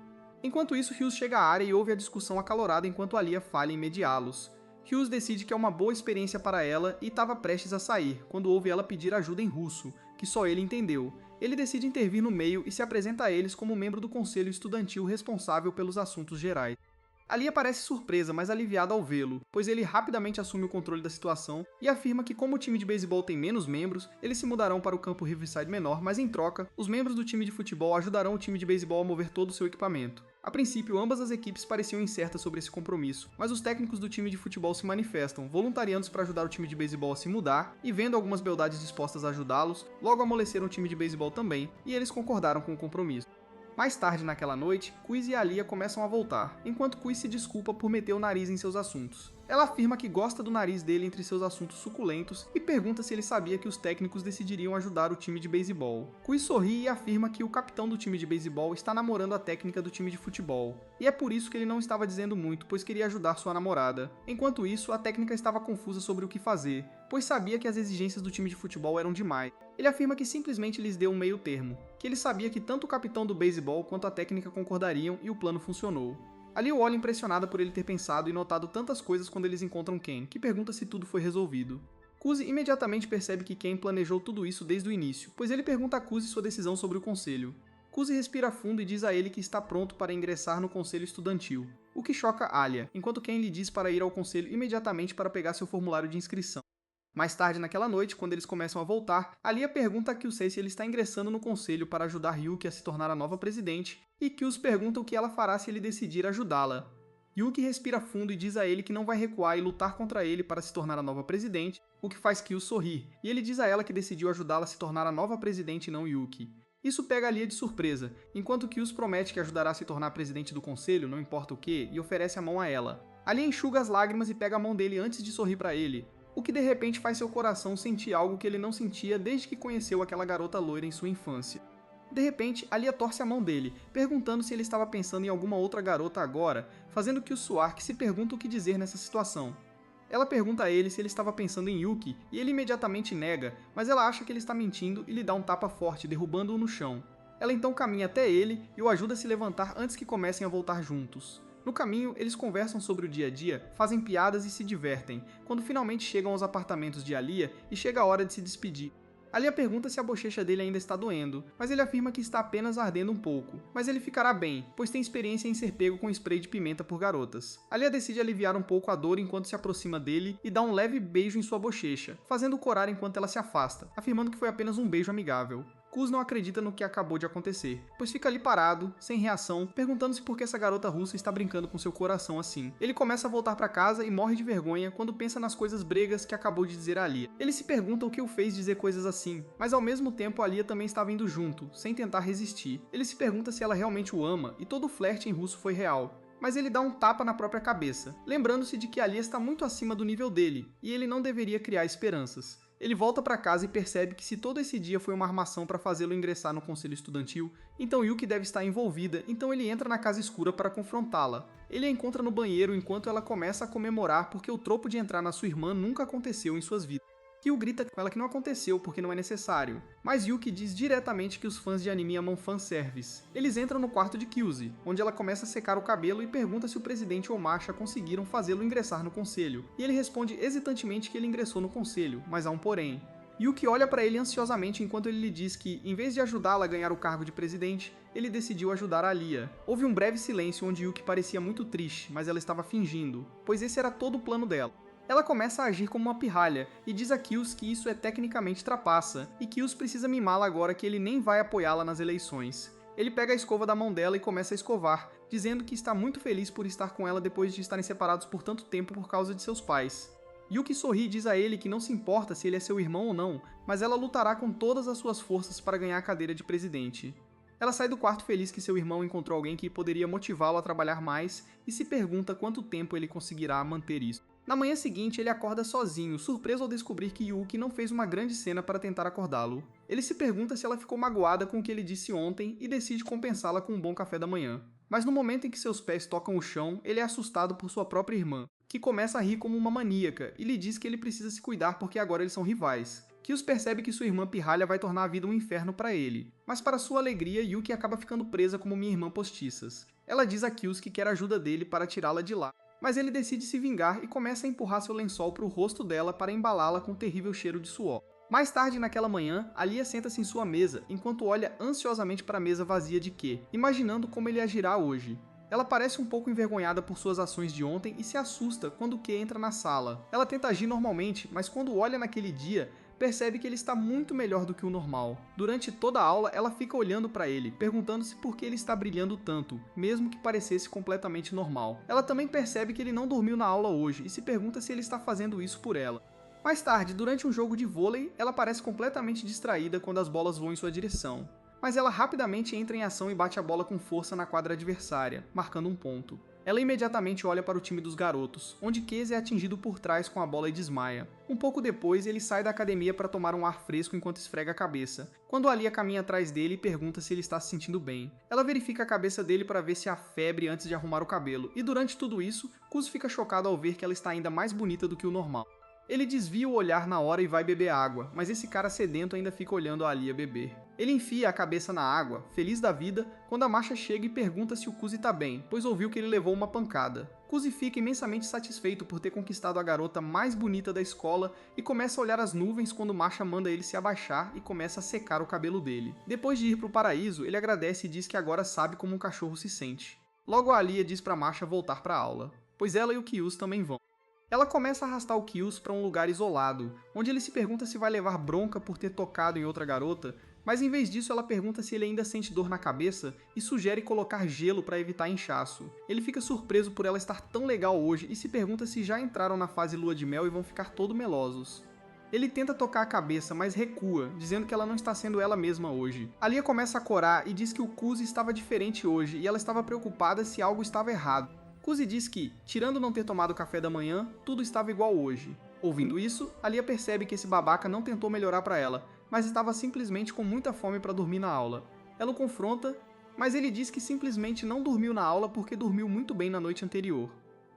S1: Enquanto isso, Hughes chega à área e ouve a discussão acalorada enquanto Alia falha em mediá-los. Hughes decide que é uma boa experiência para ela e estava prestes a sair, quando ouve ela pedir ajuda em russo, que só ele entendeu. Ele decide intervir no meio e se apresenta a eles como membro do conselho estudantil responsável pelos assuntos gerais. Alia parece surpresa, mas aliviada ao vê-lo, pois ele rapidamente assume o controle da situação e afirma que como o time de beisebol tem menos membros, eles se mudarão para o campo Riverside menor, mas em troca, os membros do time de futebol ajudarão o time de beisebol a mover todo o seu equipamento. A princípio, ambas as equipes pareciam incertas sobre esse compromisso, mas os técnicos do time de futebol se manifestam, voluntariando-se para ajudar o time de beisebol a se mudar, e vendo algumas beldades dispostas a ajudá-los, logo amoleceram o time de beisebol também, e eles concordaram com o compromisso. Mais tarde naquela noite, Quiz e Alia começam a voltar, enquanto Quiz se desculpa por meter o nariz em seus assuntos. Ela afirma que gosta do nariz dele entre seus assuntos suculentos e pergunta se ele sabia que os técnicos decidiriam ajudar o time de beisebol. Quiz sorri e afirma que o capitão do time de beisebol está namorando a técnica do time de futebol, e é por isso que ele não estava dizendo muito, pois queria ajudar sua namorada. Enquanto isso, a técnica estava confusa sobre o que fazer, pois sabia que as exigências do time de futebol eram demais. Ele afirma que simplesmente lhes deu um meio termo, que ele sabia que tanto o capitão do beisebol quanto a técnica concordariam e o plano funcionou. Ali o olha impressionada por ele ter pensado e notado tantas coisas quando eles encontram Ken, que pergunta se tudo foi resolvido. Kuzi imediatamente percebe que Ken planejou tudo isso desde o início, pois ele pergunta a Kuzi sua decisão sobre o conselho. Kuzi respira fundo e diz a ele que está pronto para ingressar no conselho estudantil, o que choca Alia, enquanto Ken lhe diz para ir ao conselho imediatamente para pegar seu formulário de inscrição. Mais tarde naquela noite, quando eles começam a voltar, Alia pergunta a Kyusei se ele está ingressando no conselho para ajudar Yuki a se tornar a nova presidente, e Kyus pergunta o que ela fará se ele decidir ajudá-la. Yuki respira fundo e diz a ele que não vai recuar e lutar contra ele para se tornar a nova presidente, o que faz Kyus sorrir, e ele diz a ela que decidiu ajudá-la a se tornar a nova presidente e não Yuki. Isso pega Alia de surpresa, enquanto Kyus promete que ajudará a se tornar presidente do conselho, não importa o que, e oferece a mão a ela. Alia enxuga as lágrimas e pega a mão dele antes de sorrir para ele, o que de repente faz seu coração sentir algo que ele não sentia desde que conheceu aquela garota loira em sua infância. De repente, Alia torce a mão dele, perguntando se ele estava pensando em alguma outra garota agora, fazendo que o Suark se pergunta o que dizer nessa situação. Ela pergunta a ele se ele estava pensando em Yuki, e ele imediatamente nega, mas ela acha que ele está mentindo e lhe dá um tapa forte, derrubando-o no chão. Ela então caminha até ele e o ajuda a se levantar antes que comecem a voltar juntos. No caminho, eles conversam sobre o dia a dia, fazem piadas e se divertem, quando finalmente chegam aos apartamentos de Alia e chega a hora de se despedir. Alia pergunta se a bochecha dele ainda está doendo, mas ele afirma que está apenas ardendo um pouco. Mas ele ficará bem, pois tem experiência em ser pego com spray de pimenta por garotas. Alia decide aliviar um pouco a dor enquanto se aproxima dele e dá um leve beijo em sua bochecha, fazendo-o corar enquanto ela se afasta, afirmando que foi apenas um beijo amigável. Kuz não acredita no que acabou de acontecer, pois fica ali parado, sem reação, perguntando-se por que essa garota russa está brincando com seu coração assim. Ele começa a voltar para casa e morre de vergonha quando pensa nas coisas bregas que acabou de dizer a Alia. Ele se pergunta o que o fez dizer coisas assim, mas ao mesmo tempo a Alia também estava indo junto, sem tentar resistir. Ele se pergunta se ela realmente o ama, e todo o flerte em russo foi real. mas ele dá um tapa na própria cabeça, lembrando-se de que Alia está muito acima do nível dele, e ele não deveria criar esperanças. Ele volta para casa e percebe que se todo esse dia foi uma armação para fazê-lo ingressar no conselho estudantil, então Yuki deve estar envolvida, então ele entra na casa escura para confrontá-la. Ele a encontra no banheiro enquanto ela começa a comemorar porque o tropo de entrar na sua irmã nunca aconteceu em suas vidas. Kyu grita com ela que não aconteceu porque não é necessário, mas Yuki diz diretamente que os fãs de anime amam fanservice. Eles entram no quarto de Kyuzi, onde ela começa a secar o cabelo e pergunta se o presidente ou Masha conseguiram fazê-lo ingressar no conselho, e ele responde hesitantemente que ele ingressou no conselho, mas há um porém. Yuki olha para ele ansiosamente enquanto ele lhe diz que, em vez de ajudá-la a ganhar o cargo de presidente, ele decidiu ajudar a Alia. Houve um breve silêncio onde Yuki parecia muito triste, mas ela estava fingindo, pois esse era todo o plano dela. Ela começa a agir como uma pirralha e diz a Kyuus que isso é tecnicamente trapaça, e Kyuus precisa mimá-la agora que ele nem vai apoiá-la nas eleições. Ele pega a escova da mão dela e começa a escovar, dizendo que está muito feliz por estar com ela depois de estarem separados por tanto tempo por causa de seus pais. Yuki sorri e diz a ele que não se importa se ele é seu irmão ou não, mas ela lutará com todas as suas forças para ganhar a cadeira de presidente. Ela sai do quarto feliz que seu irmão encontrou alguém que poderia motivá-lo a trabalhar mais e se pergunta quanto tempo ele conseguirá manter isso. Na manhã seguinte, ele acorda sozinho, surpreso ao descobrir que Yuki não fez uma grande cena para tentar acordá-lo. Ele se pergunta se ela ficou magoada com o que ele disse ontem e decide compensá-la com um bom café da manhã. Mas no momento em que seus pés tocam o chão, ele é assustado por sua própria irmã, que começa a rir como uma maníaca e lhe diz que ele precisa se cuidar porque agora eles são rivais. Kyuus percebe que sua irmã pirralha vai tornar a vida um inferno para ele, mas para sua alegria, Yuki acaba ficando presa como minha irmã postiças. Ela diz a Kyuus que quer a ajuda dele para tirá-la de lá, mas ele decide se vingar e começa a empurrar seu lençol para o rosto dela para embalá-la com um terrível cheiro de suor. Mais tarde naquela manhã, Alia senta-se em sua mesa, enquanto olha ansiosamente para a mesa vazia de Ke, imaginando como ele agirá hoje. Ela parece um pouco envergonhada por suas ações de ontem e se assusta quando Ke entra na sala. Ela tenta agir normalmente, mas quando olha naquele dia, percebe que ele está muito melhor do que o normal. Durante toda a aula, ela fica olhando para ele, perguntando-se por que ele está brilhando tanto, mesmo que parecesse completamente normal. Ela também percebe que ele não dormiu na aula hoje e se pergunta se ele está fazendo isso por ela. Mais tarde, durante um jogo de vôlei, ela parece completamente distraída quando as bolas voam em sua direção. Mas ela rapidamente entra em ação e bate a bola com força na quadra adversária, marcando um ponto. Ela imediatamente olha para o time dos garotos, onde Keze é atingido por trás com a bola e desmaia. Um pouco depois, ele sai da academia para tomar um ar fresco enquanto esfrega a cabeça, quando Alia caminha atrás dele e pergunta se ele está se sentindo bem. Ela verifica a cabeça dele para ver se há febre antes de arrumar o cabelo, e durante tudo isso, Kuzu fica chocado ao ver que ela está ainda mais bonita do que o normal. Ele desvia o olhar na hora e vai beber água, mas esse cara sedento ainda fica olhando a Alia beber. Ele enfia a cabeça na água, feliz da vida, quando a Masha chega e pergunta se o Kuzi tá bem, pois ouviu que ele levou uma pancada. Kuzi fica imensamente satisfeito por ter conquistado a garota mais bonita da escola e começa a olhar as nuvens quando Masha manda ele se abaixar e começa a secar o cabelo dele. Depois de ir pro paraíso, ele agradece e diz que agora sabe como um cachorro se sente. Logo a Alia diz pra Masha voltar pra aula, pois ela e o Kyuus também vão. Ela começa a arrastar o Kyuus para um lugar isolado, onde ele se pergunta se vai levar bronca por ter tocado em outra garota, mas em vez disso ela pergunta se ele ainda sente dor na cabeça e sugere colocar gelo para evitar inchaço. Ele fica surpreso por ela estar tão legal hoje e se pergunta se já entraram na fase lua de mel e vão ficar todo melosos. Ele tenta tocar a cabeça, mas recua, dizendo que ela não está sendo ela mesma hoje. Alia começa a corar e diz que o Kuzi estava diferente hoje e ela estava preocupada se algo estava errado. Kuzi diz que, tirando não ter tomado café da manhã, tudo estava igual hoje. Ouvindo isso, Alia percebe que esse babaca não tentou melhorar para ela, mas estava simplesmente com muita fome para dormir na aula. Ela o confronta, mas ele diz que simplesmente não dormiu na aula porque dormiu muito bem na noite anterior.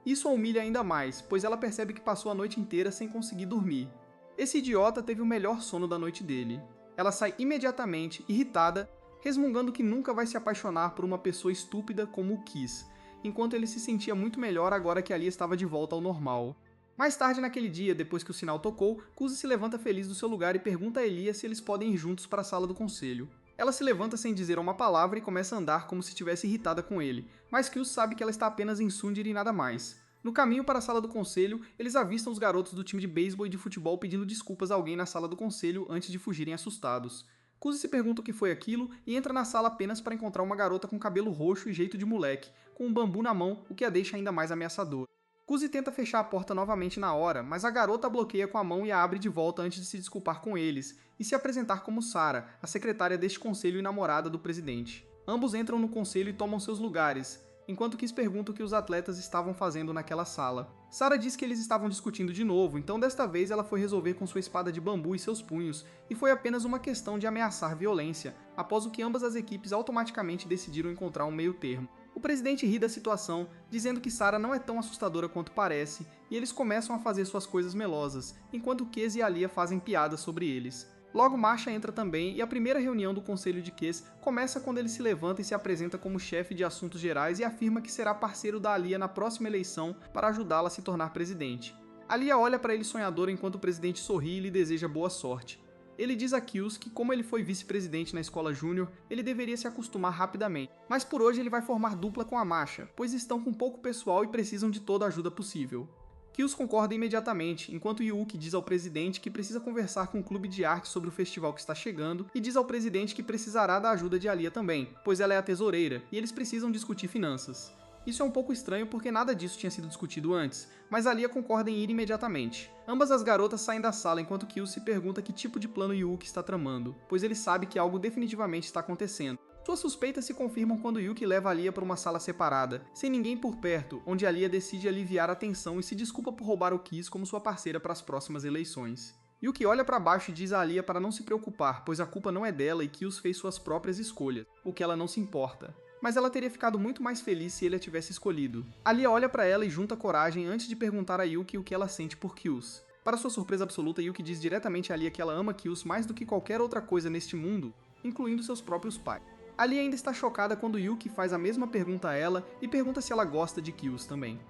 S1: Isso a humilha ainda mais, pois ela percebe que passou a noite inteira sem conseguir dormir. Esse idiota teve o melhor sono da noite dele. Ela sai imediatamente, irritada, resmungando que nunca vai se apaixonar por uma pessoa estúpida como o Kiss, enquanto ele se sentia muito melhor agora que Alia estava de volta ao normal. Mais tarde naquele dia, depois que o sinal tocou, Kuzi se levanta feliz do seu lugar e pergunta a Elia se eles podem ir juntos para a sala do conselho. Ela se levanta sem dizer uma palavra e começa a andar como se estivesse irritada com ele, mas Kyuus sabe que ela está apenas em Sundere e nada mais. No caminho para a sala do conselho, eles avistam os garotos do time de beisebol e de futebol pedindo desculpas a alguém na sala do conselho antes de fugirem assustados. Kuzi se pergunta o que foi aquilo e entra na sala apenas para encontrar uma garota com cabelo roxo e jeito de moleque, com um bambu na mão, o que a deixa ainda mais ameaçadora. Kuzi tenta fechar a porta novamente na hora, mas a garota a bloqueia com a mão e a abre de volta antes de se desculpar com eles e se apresentar como Sara, a secretária deste conselho e namorada do presidente. Ambos entram no conselho e tomam seus lugares, enquanto Kiss pergunta o que os atletas estavam fazendo naquela sala. Sarah diz que eles estavam discutindo de novo, então desta vez ela foi resolver com sua espada de bambu e seus punhos, e foi apenas uma questão de ameaçar violência, após o que ambas as equipes automaticamente decidiram encontrar um meio termo. O presidente ri da situação, dizendo que Sarah não é tão assustadora quanto parece, e eles começam a fazer suas coisas melosas, enquanto Kes e Alia fazem piadas sobre eles. Logo Masha entra também, e a primeira reunião do conselho de Kes começa quando ele se levanta e se apresenta como chefe de assuntos gerais e afirma que será parceiro da Alia na próxima eleição para ajudá-la a se tornar presidente. Alia olha para ele sonhadora enquanto o presidente sorri e lhe deseja boa sorte. Ele diz a Kills que, como ele foi vice-presidente na escola júnior, ele deveria se acostumar rapidamente, mas por hoje ele vai formar dupla com a Masha, pois estão com pouco pessoal e precisam de toda a ajuda possível. Kills concorda imediatamente, enquanto Yuuki diz ao presidente que precisa conversar com o clube de arte sobre o festival que está chegando e diz ao presidente que precisará da ajuda de Alia também, pois ela é a tesoureira e eles precisam discutir finanças. Isso é um pouco estranho porque nada disso tinha sido discutido antes, mas Alia concorda em ir imediatamente. Ambas as garotas saem da sala enquanto Kills se pergunta que tipo de plano Yuuki está tramando, pois ele sabe que algo definitivamente está acontecendo. Suas suspeitas se confirmam quando Yuuki leva Alia para uma sala separada, sem ninguém por perto, onde Alia decide aliviar a tensão e se desculpa por roubar o Kiss como sua parceira para as próximas eleições. Yuuki olha para baixo e diz a Alia para não se preocupar, pois a culpa não é dela e Kills fez suas próprias escolhas, o que ela não se importa. Mas ela teria ficado muito mais feliz se ele a tivesse escolhido. Alia olha para ela e junta coragem antes de perguntar a Yuuki o que ela sente por Kills. Para sua surpresa absoluta, Yuuki diz diretamente a Alia que ela ama Kills mais do que qualquer outra coisa neste mundo, incluindo seus próprios pais. Alia ainda está chocada quando Yuuki faz a mesma pergunta a ela e pergunta se ela gosta de Kills também.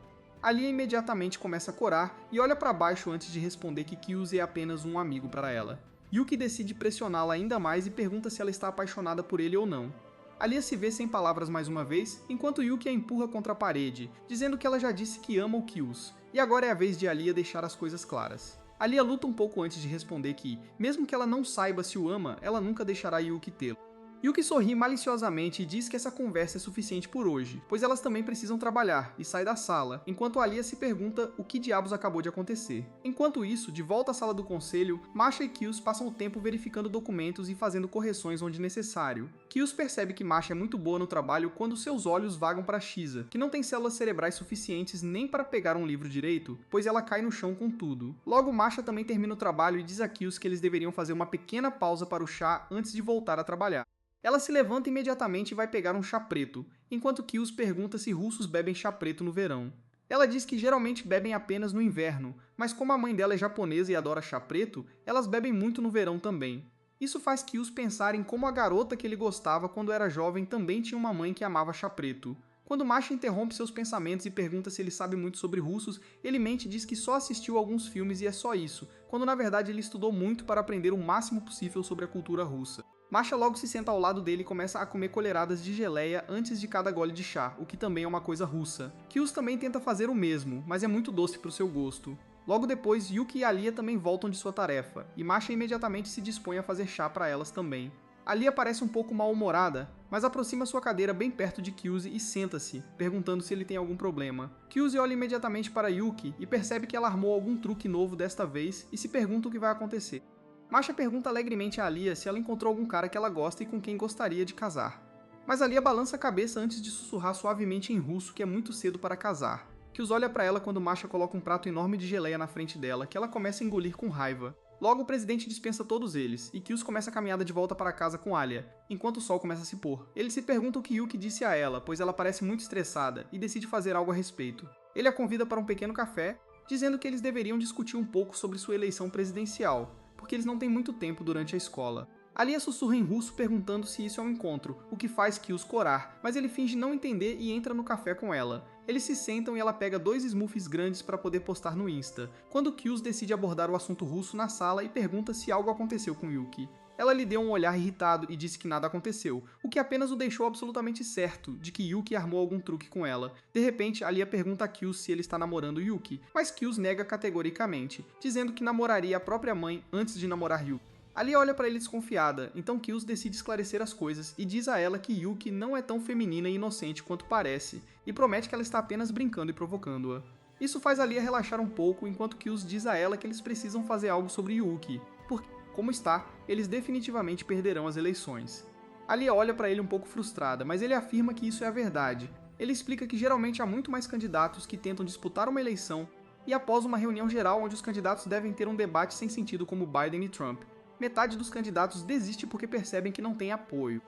S1: Alia imediatamente começa a corar e olha para baixo antes de responder que Kills é apenas um amigo para ela. Yuuki decide pressioná-la ainda mais e pergunta se ela está apaixonada por ele ou não. Alia se vê sem palavras mais uma vez, enquanto Yuuki a empurra contra a parede, dizendo que ela já disse que ama o Kills, e agora é a vez de Alia deixar as coisas claras. Alia luta um pouco antes de responder que, mesmo que ela não saiba se o ama, ela nunca deixará Yuuki tê-lo. Yuuki sorri maliciosamente e diz que essa conversa é suficiente por hoje, pois elas também precisam trabalhar, e sai da sala, enquanto Alia se pergunta o que diabos acabou de acontecer. Enquanto isso, de volta à sala do conselho, Masha e Kills passam o tempo verificando documentos e fazendo correções onde necessário. Kills percebe que Masha é muito boa no trabalho quando seus olhos vagam para Shiza, que não tem células cerebrais suficientes nem para pegar um livro direito, pois ela cai no chão com tudo. Logo, Masha também termina o trabalho e diz a Kills que eles deveriam fazer uma pequena pausa para o chá antes de voltar a trabalhar. Ela se levanta imediatamente e vai pegar um chá preto, enquanto Kills pergunta se russos bebem chá preto no verão. Ela diz que geralmente bebem apenas no inverno, mas como a mãe dela é japonesa e adora chá preto, elas bebem muito no verão também. Isso faz Kills pensar em como a garota que ele gostava quando era jovem também tinha uma mãe que amava chá preto. Quando Masha interrompe seus pensamentos e pergunta se ele sabe muito sobre russos, ele mente e diz que só assistiu alguns filmes e é só isso, quando na verdade ele estudou muito para aprender o máximo possível sobre a cultura russa. Masha logo se senta ao lado dele e começa a comer colheradas de geleia antes de cada gole de chá, o que também é uma coisa russa. Kills também tenta fazer o mesmo, mas é muito doce para o seu gosto. Logo depois, Yuuki e Alia também voltam de sua tarefa, e Masha imediatamente se dispõe a fazer chá para elas também. Alia parece um pouco mal-humorada, mas aproxima sua cadeira bem perto de Kyuzi e senta-se, perguntando se ele tem algum problema. Kyuzi olha imediatamente para Yuki e percebe que ela armou algum truque novo desta vez e se pergunta o que vai acontecer. Masha pergunta alegremente a Alia se ela encontrou algum cara que ela gosta e com quem gostaria de casar. Mas Alia balança a cabeça antes de sussurrar suavemente em russo que é muito cedo para casar. Kyuzi olha para ela quando Masha coloca um prato enorme de geleia na frente dela, que ela começa a engolir com raiva. Logo o presidente dispensa todos eles, e Kyuzi começa a caminhada de volta para casa com Alia, enquanto o sol começa a se pôr. Ele se pergunta o que Yuki disse a ela, pois ela parece muito estressada, e decide fazer algo a respeito. Ele a convida para um pequeno café, dizendo que eles deveriam discutir um pouco sobre sua eleição presidencial, porque eles não têm muito tempo durante a escola. Alia sussurra em russo perguntando se isso é um encontro, o que faz Kyuzi corar, mas ele finge não entender e entra no café com ela. Eles se sentam e ela pega 2 smoothies grandes para poder postar no Insta, quando Kyuzi decide abordar o assunto russo na sala e pergunta se algo aconteceu com Yuki. Ela lhe deu um olhar irritado e disse que nada aconteceu, o que apenas o deixou absolutamente certo de que Yuki armou algum truque com ela. De repente, Alia pergunta a Kyuzi se ele está namorando Yuki, mas Kyuzi nega categoricamente, dizendo que namoraria a própria mãe antes de namorar Yuki. Alia olha para ele desconfiada, então Kyuzi decide esclarecer as coisas e diz a ela que Yuki não é tão feminina e inocente quanto parece, e promete que ela está apenas brincando e provocando-a. Isso faz Alia relaxar um pouco, enquanto Kyuzi diz a ela que eles precisam fazer algo sobre Yuki, porque, como está, eles definitivamente perderão as eleições. Alia olha para ele um pouco frustrada, mas ele afirma que isso é a verdade. Ele explica que geralmente há muito mais candidatos que tentam disputar uma eleição e após uma reunião geral onde os candidatos devem ter um debate sem sentido como Biden e Trump, metade dos candidatos desiste porque percebem que não tem apoio.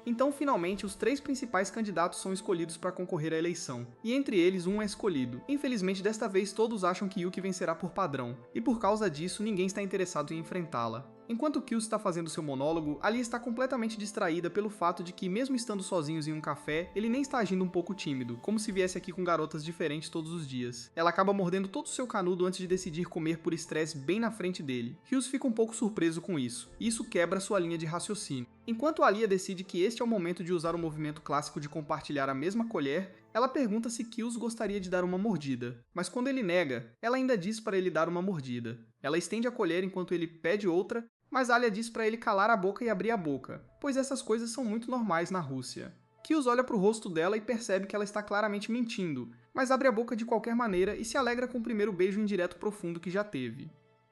S1: Então, finalmente, os 3 principais candidatos são escolhidos para concorrer à eleição, e entre eles um é escolhido. Infelizmente, desta vez todos acham que Yuki vencerá por padrão, e por causa disso ninguém está interessado em enfrentá-la. Enquanto Kyuus está fazendo seu monólogo, Alia está completamente distraída pelo fato de que, mesmo estando sozinhos em um café, ele nem está agindo um pouco tímido, como se viesse aqui com garotas diferentes todos os dias. Ela acaba mordendo todo o seu canudo antes de decidir comer por estresse bem na frente dele. Kyuus fica um pouco surpreso com isso, e isso quebra sua linha de raciocínio. Enquanto Alia decide que este é o momento de usar o movimento clássico de compartilhar a mesma colher, ela pergunta se Kyuus gostaria de dar uma mordida, mas quando ele nega, ela ainda diz para ele dar uma mordida. Ela estende a colher enquanto ele pede outra, mas Alia diz para ele calar a boca e abrir a boca, pois essas coisas são muito normais na Rússia. Kyuus olha para o rosto dela e percebe que ela está claramente mentindo, mas abre a boca de qualquer maneira e se alegra com o primeiro beijo indireto profundo que já teve.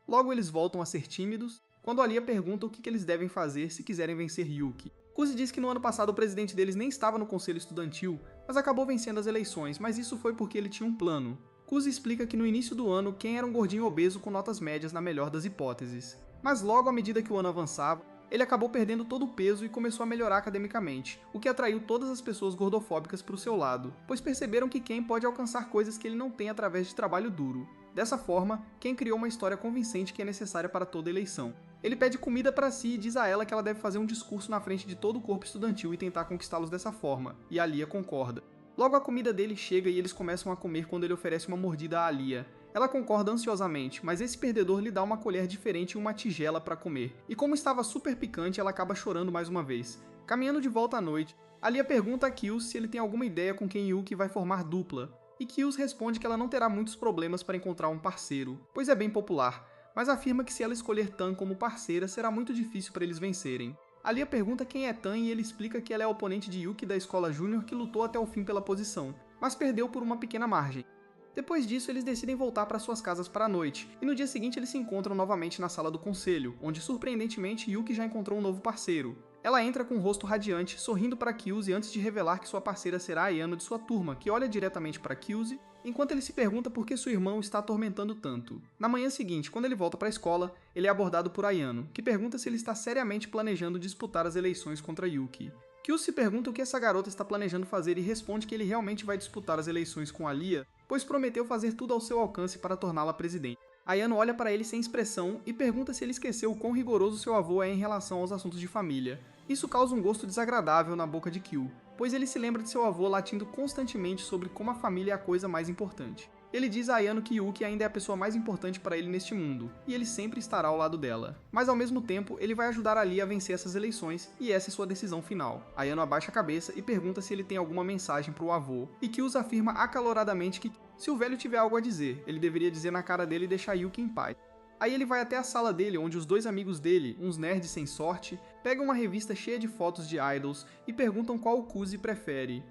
S1: Logo eles voltam a ser tímidos, quando Alia pergunta o que eles devem fazer se quiserem vencer Yuki. Kuzi diz que no ano passado o presidente deles nem estava no conselho estudantil, mas acabou vencendo as eleições, mas isso foi porque ele tinha um plano. Kuzi explica que no início do ano Ken era um gordinho obeso com notas médias na melhor das hipóteses. Mas logo à medida que o ano avançava, ele acabou perdendo todo o peso e começou a melhorar academicamente, o que atraiu todas as pessoas gordofóbicas para o seu lado, pois perceberam que Ken pode alcançar coisas que ele não tem através de trabalho duro. Dessa forma, Ken criou uma história convincente que é necessária para toda eleição. Ele pede comida para si e diz a ela que ela deve fazer um discurso na frente de todo o corpo estudantil e tentar conquistá-los dessa forma, e Alia concorda. Logo a comida dele chega e eles começam a comer quando ele oferece uma mordida a Alia. Ela concorda ansiosamente, mas esse perdedor lhe dá uma colher diferente e uma tigela para comer, e como estava super picante, ela acaba chorando mais uma vez. Caminhando de volta à noite, Alia pergunta a Kyuus se ele tem alguma ideia com quem Yuki vai formar dupla, e Kyuus responde que ela não terá muitos problemas para encontrar um parceiro, pois é bem popular, mas afirma que se ela escolher Tan como parceira, será muito difícil para eles vencerem. Alia pergunta quem é Tan e ele explica que ela é a oponente de Yuki da escola júnior que lutou até o fim pela posição, mas perdeu por uma pequena margem. Depois disso, eles decidem voltar para suas casas para a noite, e no dia seguinte eles se encontram novamente na sala do conselho, onde surpreendentemente Yuki já encontrou um novo parceiro. Ela entra com um rosto radiante, sorrindo para Kyuus antes de revelar que sua parceira será a Ayano de sua turma, que olha diretamente para Kyuus, enquanto ele se pergunta por que seu irmão o está atormentando tanto. Na manhã seguinte, quando ele volta para a escola, ele é abordado por Ayano, que pergunta se ele está seriamente planejando disputar as eleições contra Yuki. Kyuus se pergunta o que essa garota está planejando fazer e responde que ele realmente vai disputar as eleições com Alia, pois prometeu fazer tudo ao seu alcance para torná-la presidente. Ayano olha para ele sem expressão e pergunta se ele esqueceu o quão rigoroso seu avô é em relação aos assuntos de família. Isso causa um gosto desagradável na boca de Kyu, pois ele se lembra de seu avô latindo constantemente sobre como a família é a coisa mais importante. Ele diz a Ayano que Yuki ainda é a pessoa mais importante para ele neste mundo, e ele sempre estará ao lado dela. Mas ao mesmo tempo, ele vai ajudar Ali a vencer essas eleições, e essa é sua decisão final. Ayano abaixa a cabeça e pergunta se ele tem alguma mensagem para o avô, e Kyuus afirma acaloradamente que se o velho tiver algo a dizer, ele deveria dizer na cara dele e deixar Yuki em paz. Aí ele vai até a sala dele, onde os dois amigos dele, uns nerds sem sorte, pegam uma revista cheia de fotos de idols e perguntam qual o Kuzi prefere.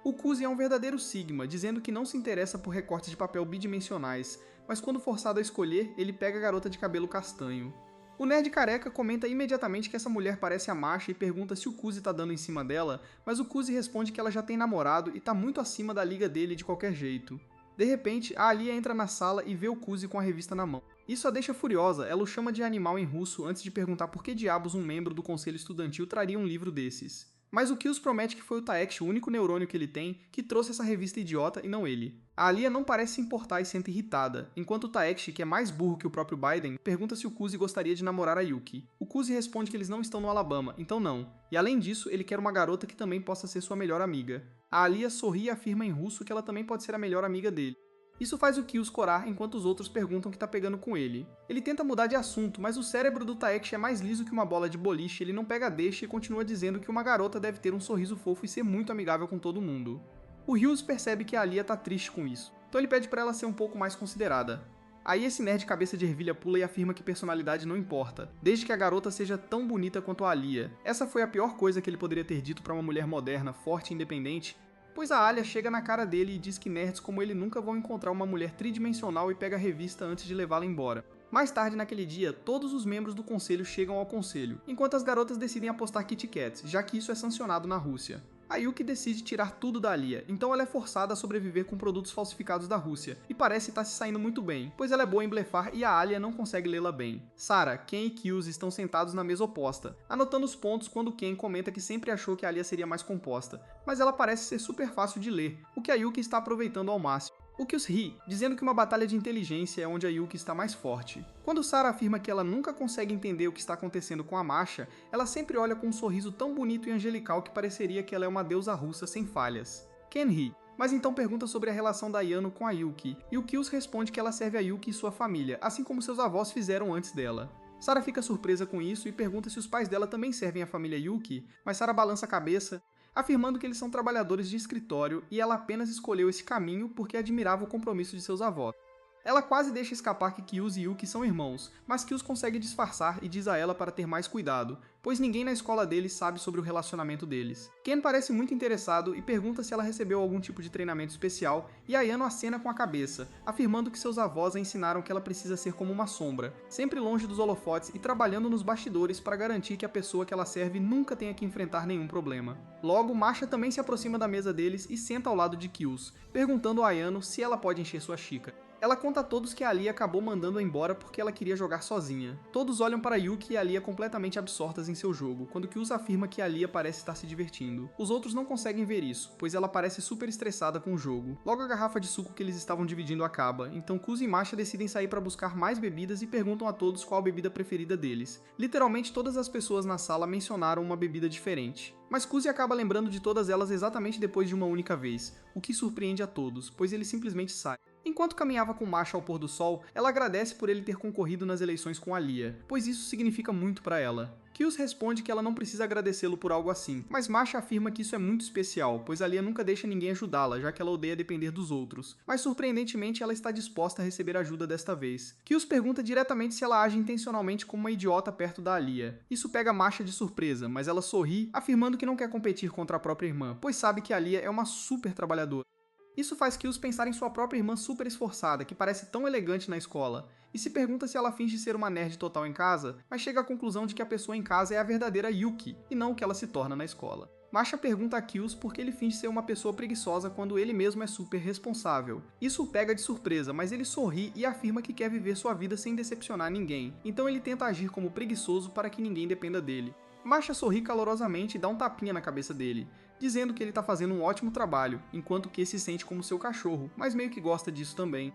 S1: O Kuzi é um verdadeiro Sigma, dizendo que não se interessa por recortes de papel bidimensionais, mas quando forçado a escolher, ele pega a garota de cabelo castanho. O nerd careca comenta imediatamente que essa mulher parece a Masha e pergunta se o Kuzi tá dando em cima dela, mas o Kuzi responde que ela já tem namorado e tá muito acima da liga dele de qualquer jeito. De repente, a Alia entra na sala e vê o Kuzi com a revista na mão. Isso a deixa furiosa, ela o chama de animal em russo antes de perguntar por que diabos um membro do conselho estudantil traria um livro desses. Mas o Kyuus promete que foi o Taekshi, o único neurônio que ele tem, que trouxe essa revista idiota e não ele. A Alia não parece se importar e sente irritada, enquanto o Taekshi, que é mais burro que o próprio Biden, pergunta se o Kuzi gostaria de namorar a Yuki. O Kuzi responde que eles não estão no Alabama, então não. E além disso, ele quer uma garota que também possa ser sua melhor amiga. A Alia sorri e afirma em russo que ela também pode ser a melhor amiga dele. Isso faz o Kyuus corar enquanto os outros perguntam o que tá pegando com ele. Ele tenta mudar de assunto, mas o cérebro do Taekshi é mais liso que uma bola de boliche, ele não pega a deixa e continua dizendo que uma garota deve ter um sorriso fofo e ser muito amigável com todo mundo. O Ryuz percebe que a Alia tá triste com isso, então ele pede pra ela ser um pouco mais considerada. Aí esse nerd cabeça de ervilha pula e afirma que personalidade não importa, desde que a garota seja tão bonita quanto a Alia. Essa foi a pior coisa que ele poderia ter dito pra uma mulher moderna, forte e independente, pois a Alia chega na cara dele e diz que nerds como ele nunca vão encontrar uma mulher tridimensional e pega a revista antes de levá-la embora. Mais tarde naquele dia, todos os membros do conselho chegam ao conselho, enquanto as garotas decidem apostar Kit Kats, já que isso é sancionado na Rússia. A Yuki decide tirar tudo da Alia, então ela é forçada a sobreviver com produtos falsificados da Rússia, e parece estar se saindo muito bem, pois ela é boa em blefar e a Alia não consegue lê-la bem. Sarah, Ken e Kyuzi estão sentados na mesa oposta, anotando os pontos quando Ken comenta que sempre achou que a Alia seria mais composta, mas ela parece ser super fácil de ler, o que a Yuki está aproveitando ao máximo. O Kyus ri, dizendo que uma batalha de inteligência é onde a Yuki está mais forte. Quando Sarah afirma que ela nunca consegue entender o que está acontecendo com a Masha, ela sempre olha com um sorriso tão bonito e angelical que pareceria que ela é uma deusa russa sem falhas. Ken ri, mas então pergunta sobre a relação da Ayano com a Yuki, e o Kyus responde que ela serve a Yuki e sua família, assim como seus avós fizeram antes dela. Sarah fica surpresa com isso e pergunta se os pais dela também servem a família Yuki, mas Sarah balança a cabeça, afirmando que eles são trabalhadores de escritório e ela apenas escolheu esse caminho porque admirava o compromisso de seus avós. Ela quase deixa escapar que Kyuzi e Yuki são irmãos, mas Kyuzi consegue disfarçar e diz a ela para ter mais cuidado, pois ninguém na escola deles sabe sobre o relacionamento deles. Ken parece muito interessado e pergunta se ela recebeu algum tipo de treinamento especial, e Ayano acena com a cabeça, afirmando que seus avós a ensinaram que ela precisa ser como uma sombra, sempre longe dos holofotes e trabalhando nos bastidores para garantir que a pessoa que ela serve nunca tenha que enfrentar nenhum problema. Logo, Masha também se aproxima da mesa deles e senta ao lado de Kyuzi, perguntando a Ayano se ela pode encher sua xícara. Ela conta a todos que a Alia acabou mandando-a embora porque ela queria jogar sozinha. Todos olham para Yuki e a Alia completamente absortas em seu jogo, quando Kyuzi afirma que a Alia parece estar se divertindo. Os outros não conseguem ver isso, pois ela parece super estressada com o jogo. Logo a garrafa de suco que eles estavam dividindo acaba, então Kyuzi e Masha decidem sair para buscar mais bebidas e perguntam a todos qual a bebida preferida deles. Literalmente todas as pessoas na sala mencionaram uma bebida diferente. Mas Kyuzi acaba lembrando de todas elas exatamente depois de uma única vez, o que surpreende a todos, pois ele simplesmente sai. Enquanto caminhava com Masha ao pôr do sol, ela agradece por ele ter concorrido nas eleições com Alia, pois isso significa muito para ela. Kyuzi responde que ela não precisa agradecê-lo por algo assim, mas Masha afirma que isso é muito especial, pois Alia nunca deixa ninguém ajudá-la, já que ela odeia depender dos outros. Mas surpreendentemente ela está disposta a receber ajuda desta vez. Kyuzi pergunta diretamente se ela age intencionalmente como uma idiota perto da Alia. Isso pega Masha de surpresa, mas ela sorri, afirmando que não quer competir contra a própria irmã, pois sabe que Alia é uma super trabalhadora. Isso faz Kyuzi pensar em sua própria irmã super esforçada, que parece tão elegante na escola, e se pergunta se ela finge ser uma nerd total em casa, mas chega à conclusão de que a pessoa em casa é a verdadeira Yuki, e não o que ela se torna na escola. Masha pergunta a Kyuzi por que ele finge ser uma pessoa preguiçosa quando ele mesmo é super responsável. Isso o pega de surpresa, mas ele sorri e afirma que quer viver sua vida sem decepcionar ninguém, então ele tenta agir como preguiçoso para que ninguém dependa dele. Masha sorri calorosamente e dá um tapinha na cabeça dele, dizendo que ele está fazendo um ótimo trabalho, enquanto que se sente como seu cachorro, mas meio que gosta disso também.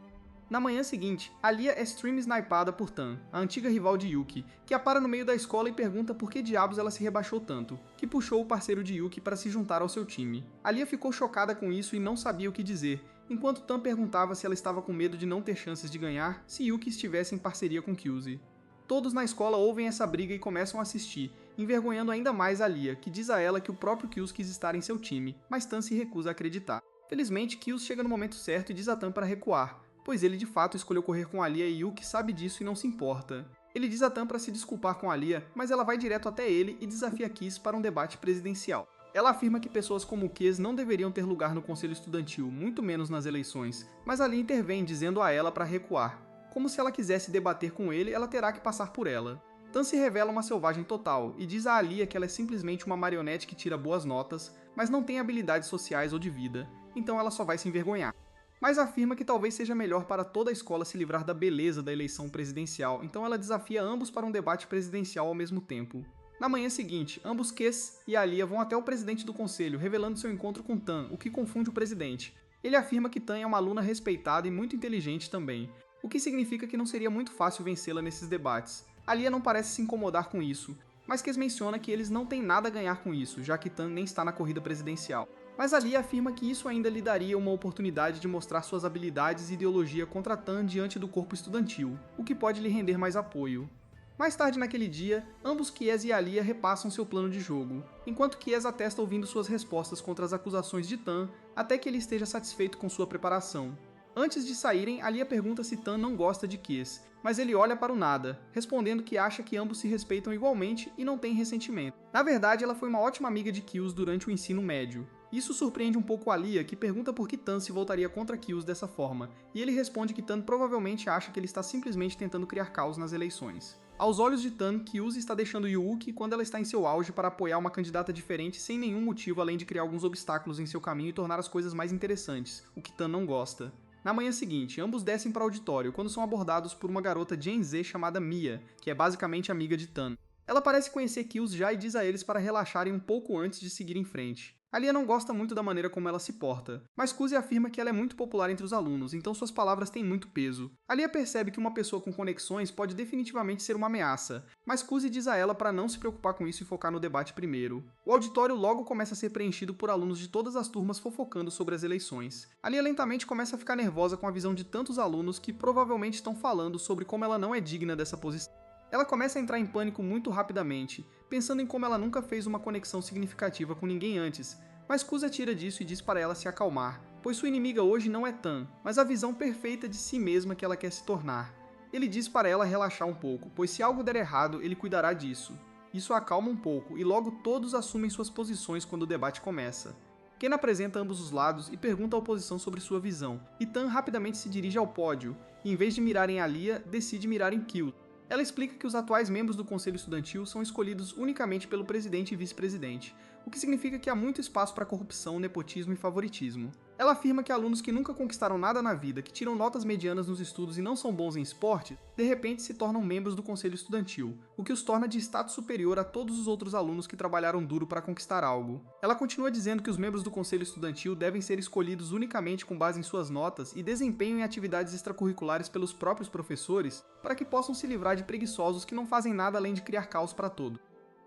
S1: Na manhã seguinte, Alia é stream snipada por Tan, a antiga rival de Yuki, que a para no meio da escola e pergunta por que diabos ela se rebaixou tanto, que puxou o parceiro de Yuki para se juntar ao seu time. Alia ficou chocada com isso e não sabia o que dizer, enquanto Tan perguntava se ela estava com medo de não ter chances de ganhar se Yuki estivesse em parceria com Kyuzi. Todos na escola ouvem essa briga e começam a assistir, envergonhando ainda mais Alia, que diz a ela que o próprio Kyuzi quis estar em seu time, mas Tan se recusa a acreditar. Felizmente, Kyuzi chega no momento certo e diz a Tan para recuar, pois ele de fato escolheu correr com Alia e Yuki sabe disso e não se importa. Ele diz a Tan para se desculpar com Alia, mas ela vai direto até ele e desafia Kiss para um debate presidencial. Ela afirma que pessoas como Kiss não deveriam ter lugar no conselho estudantil, muito menos nas eleições, mas Alia intervém dizendo a ela para recuar. Como se ela quisesse debater com ele, ela terá que passar por ela. Tan se revela uma selvagem total e diz a Alia que ela é simplesmente uma marionete que tira boas notas, mas não tem habilidades sociais ou de vida, então ela só vai se envergonhar. Mas afirma que talvez seja melhor para toda a escola se livrar da beleza da eleição presidencial, então ela desafia ambos para um debate presidencial ao mesmo tempo. Na manhã seguinte, ambos Kiss e Alia vão até o presidente do conselho, revelando seu encontro com Tan, o que confunde o presidente. Ele afirma que Tan é uma aluna respeitada e muito inteligente também, o que significa que não seria muito fácil vencê-la nesses debates. Alia não parece se incomodar com isso, mas Kiss menciona que eles não têm nada a ganhar com isso, já que Tan nem está na corrida presidencial. Mas Alia afirma que isso ainda lhe daria uma oportunidade de mostrar suas habilidades e ideologia contra Tan diante do corpo estudantil, o que pode lhe render mais apoio. Mais tarde naquele dia, ambos Kies e Alia repassam seu plano de jogo, enquanto Kies atesta ouvindo suas respostas contra as acusações de Tan, até que ele esteja satisfeito com sua preparação. Antes de saírem, Alia pergunta se Tan não gosta de Kiss, mas ele olha para o nada, respondendo que acha que ambos se respeitam igualmente e não tem ressentimento. Na verdade, ela foi uma ótima amiga de Kyuzi durante o ensino médio. Isso surpreende um pouco Alia, que pergunta por que Tan se voltaria contra Kyuzi dessa forma, e ele responde que Tan provavelmente acha que ele está simplesmente tentando criar caos nas eleições. Aos olhos de Tan, Kyuus está deixando Yuuki quando ela está em seu auge para apoiar uma candidata diferente sem nenhum motivo além de criar alguns obstáculos em seu caminho e tornar as coisas mais interessantes, o que Tan não gosta. Na manhã seguinte, ambos descem para o auditório quando são abordados por uma garota Gen Z chamada Mia, que é basicamente amiga de Tan. Ela parece conhecer Kyuus já e diz a eles para relaxarem um pouco antes de seguir em frente. Alia não gosta muito da maneira como ela se porta, mas Kuzi afirma que ela é muito popular entre os alunos, então suas palavras têm muito peso. Alia percebe que uma pessoa com conexões pode definitivamente ser uma ameaça, mas Kuzi diz a ela para não se preocupar com isso e focar no debate primeiro. O auditório logo começa a ser preenchido por alunos de todas as turmas fofocando sobre as eleições. Alia lentamente começa a ficar nervosa com a visão de tantos alunos que provavelmente estão falando sobre como ela não é digna dessa posição. Ela começa a entrar em pânico muito rapidamente, pensando em como ela nunca fez uma conexão significativa com ninguém antes, mas Kuza tira disso e diz para ela se acalmar, pois sua inimiga hoje não é Tan, mas a visão perfeita de si mesma que ela quer se tornar. Ele diz para ela relaxar um pouco, pois se algo der errado, ele cuidará disso. Isso a acalma um pouco, e logo todos assumem suas posições quando o debate começa. Ken apresenta ambos os lados e pergunta à oposição sobre sua visão, e Tan rapidamente se dirige ao pódio, e em vez de mirar em Alia, decide mirar em Kyuus. Ela explica que os atuais membros do Conselho Estudantil são escolhidos unicamente pelo presidente e vice-presidente, o que significa que há muito espaço para corrupção, nepotismo e favoritismo. Ela afirma que alunos que nunca conquistaram nada na vida, que tiram notas medianas nos estudos e não são bons em esporte, de repente se tornam membros do Conselho Estudantil, o que os torna de status superior a todos os outros alunos que trabalharam duro para conquistar algo. Ela continua dizendo que os membros do Conselho Estudantil devem ser escolhidos unicamente com base em suas notas e desempenho em atividades extracurriculares pelos próprios professores, para que possam se livrar de preguiçosos que não fazem nada além de criar caos para todos.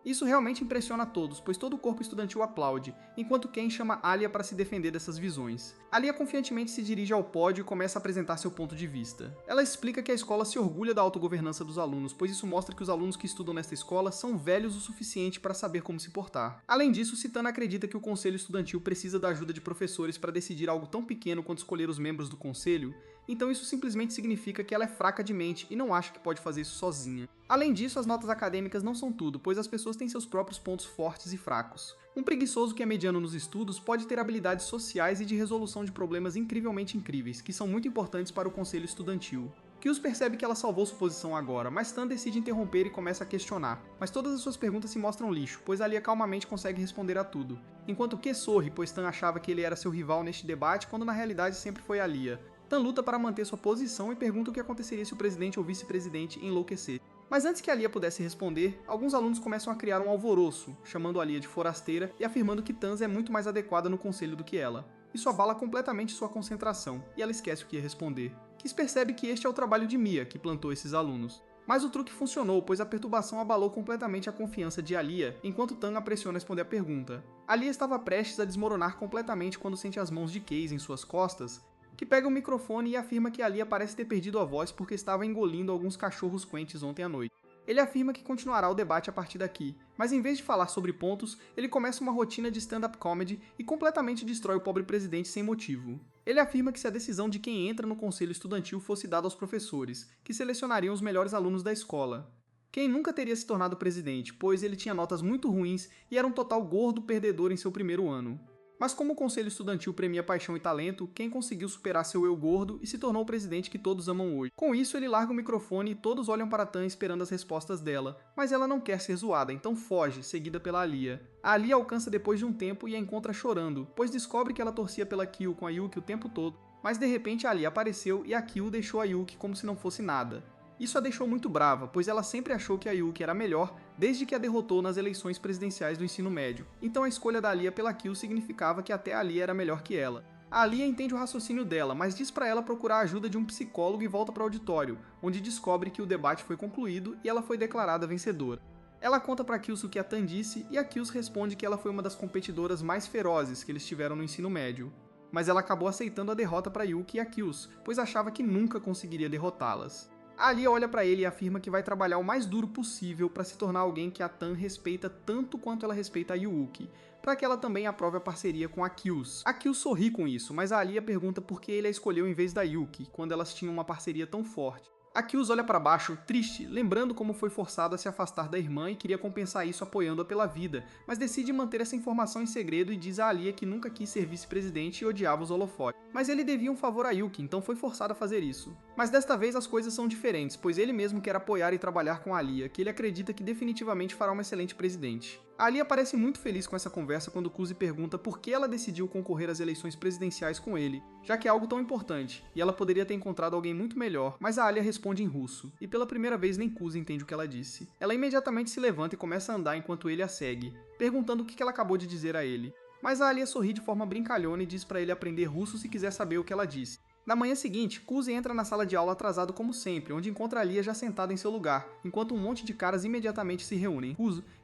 S1: Isso realmente impressiona a todos, pois todo o corpo estudantil aplaude, enquanto Ken chama Alia para se defender dessas visões. Alia confiantemente se dirige ao pódio e começa a apresentar seu ponto de vista. Ela explica que a escola se orgulha da autogovernança dos alunos, pois isso mostra que os alunos que estudam nesta escola são velhos o suficiente para saber como se portar. Além disso, Citana acredita que o conselho estudantil precisa da ajuda de professores para decidir algo tão pequeno quanto escolher os membros do conselho, então isso simplesmente significa que ela é fraca de mente e não acha que pode fazer isso sozinha. Além disso, as notas acadêmicas não são tudo, pois as pessoas têm seus próprios pontos fortes e fracos. Um preguiçoso que é mediano nos estudos pode ter habilidades sociais e de resolução de problemas incrivelmente incríveis, que são muito importantes para o conselho estudantil. Kyuus percebe que ela salvou sua posição agora, mas Tan decide interromper e começa a questionar. Mas todas as suas perguntas se mostram lixo, pois Alia calmamente consegue responder a tudo. Enquanto Ke sorri, pois Tan achava que ele era seu rival neste debate, quando na realidade sempre foi Alia. Tan luta para manter sua posição e pergunta o que aconteceria se o presidente ou vice-presidente enlouquecesse. Mas antes que Alia pudesse responder, alguns alunos começam a criar um alvoroço, chamando Alia de forasteira e afirmando que Tan é muito mais adequada no conselho do que ela. Isso abala completamente sua concentração, e ela esquece o que ia responder. Kiss percebe que este é o trabalho de Mia, que plantou esses alunos. Mas o truque funcionou, pois a perturbação abalou completamente a confiança de Alia, enquanto Tan a pressiona a responder a pergunta. Alia estava prestes a desmoronar completamente quando sente as mãos de Case em suas costas, que pega o microfone e afirma que Alia parece ter perdido a voz porque estava engolindo alguns cachorros quentes ontem à noite. Ele afirma que continuará o debate a partir daqui, mas em vez de falar sobre pontos, ele começa uma rotina de stand-up comedy e completamente destrói o pobre presidente sem motivo. Ele afirma que se a decisão de quem entra no conselho estudantil fosse dada aos professores, que selecionariam os melhores alunos da escola. Ken nunca teria se tornado presidente, pois ele tinha notas muito ruins e era um total gordo perdedor em seu primeiro ano. Mas como o conselho estudantil premia paixão e talento, Ken conseguiu superar seu eu gordo e se tornou o presidente que todos amam hoje. Com isso, ele larga o microfone e todos olham para Tan esperando as respostas dela, mas ela não quer ser zoada, então foge, seguida pela Alia. A Alia alcança depois de um tempo e a encontra chorando, pois descobre que ela torcia pela Kyu com a Yuki o tempo todo, mas de repente a Alia apareceu e a Kyu deixou a Yuki como se não fosse nada. Isso a deixou muito brava, pois ela sempre achou que a Yuki era melhor desde que a derrotou nas eleições presidenciais do ensino médio. Então a escolha da Alia pela Kyu significava que até a Alia era melhor que ela. A Alia entende o raciocínio dela, mas diz pra ela procurar a ajuda de um psicólogo e volta para o auditório, onde descobre que o debate foi concluído e ela foi declarada vencedora. Ela conta pra Kyuus o que a Tan disse e a Kyuus responde que ela foi uma das competidoras mais ferozes que eles tiveram no ensino médio. Mas ela acabou aceitando a derrota para Yuki e a Kyuus, pois achava que nunca conseguiria derrotá-las. A Alia olha pra ele e afirma que vai trabalhar o mais duro possível para se tornar alguém que a Tan respeita tanto quanto ela respeita a Yuki, para que ela também aprove a parceria com a Kyuus. A Kyuus sorri com isso, mas a Alia pergunta por que ele a escolheu em vez da Yuki, quando elas tinham uma parceria tão forte. A Kyuus olha para baixo, triste, lembrando como foi forçado a se afastar da irmã e queria compensar isso apoiando-a pela vida, mas decide manter essa informação em segredo e diz a Alia que nunca quis ser vice-presidente e odiava os holofotes. Mas ele devia um favor a Yuki, então foi forçado a fazer isso. Mas desta vez as coisas são diferentes, pois ele mesmo quer apoiar e trabalhar com a Alia, que ele acredita que definitivamente fará uma excelente presidente. A Alia parece muito feliz com essa conversa quando Kuzi pergunta por que ela decidiu concorrer às eleições presidenciais com ele, já que é algo tão importante, e ela poderia ter encontrado alguém muito melhor, mas a Alia responde em russo, e pela primeira vez nem Kuzi entende o que ela disse. Ela imediatamente se levanta e começa a andar enquanto ele a segue, perguntando o que ela acabou de dizer a ele. Mas a Alia sorri de forma brincalhona e diz para ele aprender russo se quiser saber o que ela disse. Na manhã seguinte, Kuzi entra na sala de aula atrasado como sempre, onde encontra a Alia já sentada em seu lugar, enquanto um monte de caras imediatamente se reúnem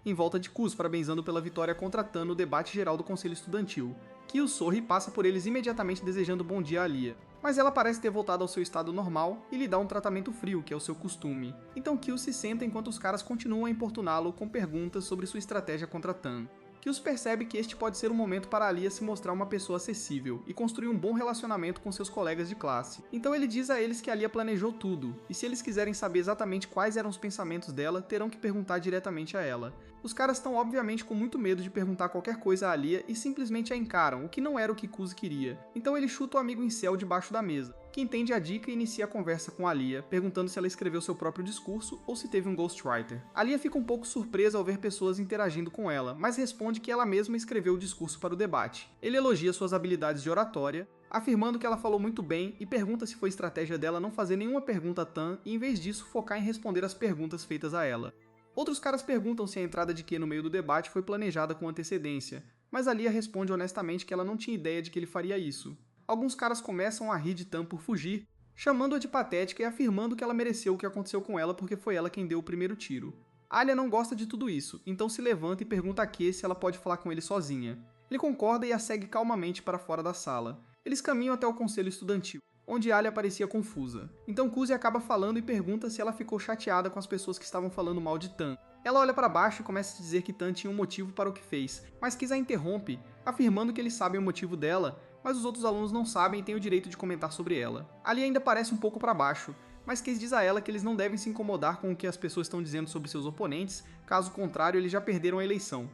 S1: em volta de Kuzi, parabenizando pela vitória contra Tan no debate geral do conselho estudantil. Kyo sorri e passa por eles imediatamente desejando bom dia a Alia. Mas ela parece ter voltado ao seu estado normal e lhe dá um tratamento frio, que é o seu costume. Então Kyo se senta enquanto os caras continuam a importuná-lo com perguntas sobre sua estratégia contra Tan. Kyus percebe que este pode ser um momento para Alia se mostrar uma pessoa acessível e construir um bom relacionamento com seus colegas de classe. Então ele diz a eles que Alia planejou tudo, e se eles quiserem saber exatamente quais eram os pensamentos dela, terão que perguntar diretamente a ela. Os caras estão obviamente com muito medo de perguntar qualquer coisa a Alia e simplesmente a encaram, o que não era o que Kuzi queria. Então ele chuta o amigo incel debaixo da mesa, que entende a dica e inicia a conversa com Alia, perguntando se ela escreveu seu próprio discurso ou se teve um ghostwriter. Alia fica um pouco surpresa ao ver pessoas interagindo com ela, mas responde que ela mesma escreveu o discurso para o debate. Ele elogia suas habilidades de oratória, afirmando que ela falou muito bem e pergunta se foi estratégia dela não fazer nenhuma pergunta a Tan e em vez disso focar em responder as perguntas feitas a ela. Outros caras perguntam se a entrada de Kie no meio do debate foi planejada com antecedência, mas Alia responde honestamente que ela não tinha ideia de que ele faria isso. Alguns caras começam a rir de Tan por fugir, chamando-a de patética e afirmando que ela mereceu o que aconteceu com ela porque foi ela quem deu o primeiro tiro. Alia não gosta de tudo isso, então se levanta e pergunta a Kie se ela pode falar com ele sozinha. Ele concorda e a segue calmamente para fora da sala. Eles caminham até o conselho estudantil, onde Alia parecia confusa. Então Kuzi acaba falando e pergunta se ela ficou chateada com as pessoas que estavam falando mal de Tan. Ela olha para baixo e começa a dizer que Tan tinha um motivo para o que fez, mas Kiz a interrompe, afirmando que eles sabem o motivo dela, mas os outros alunos não sabem e têm o direito de comentar sobre ela. Alia ainda parece um pouco para baixo, mas Kiz diz a ela que eles não devem se incomodar com o que as pessoas estão dizendo sobre seus oponentes, caso contrário eles já perderam a eleição.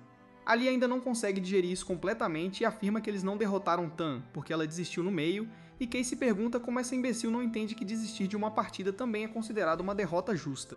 S1: Alia ainda não consegue digerir isso completamente e afirma que eles não derrotaram Tan, porque ela desistiu no meio, e Kei se pergunta como essa imbecil não entende que desistir de uma partida também é considerado uma derrota justa.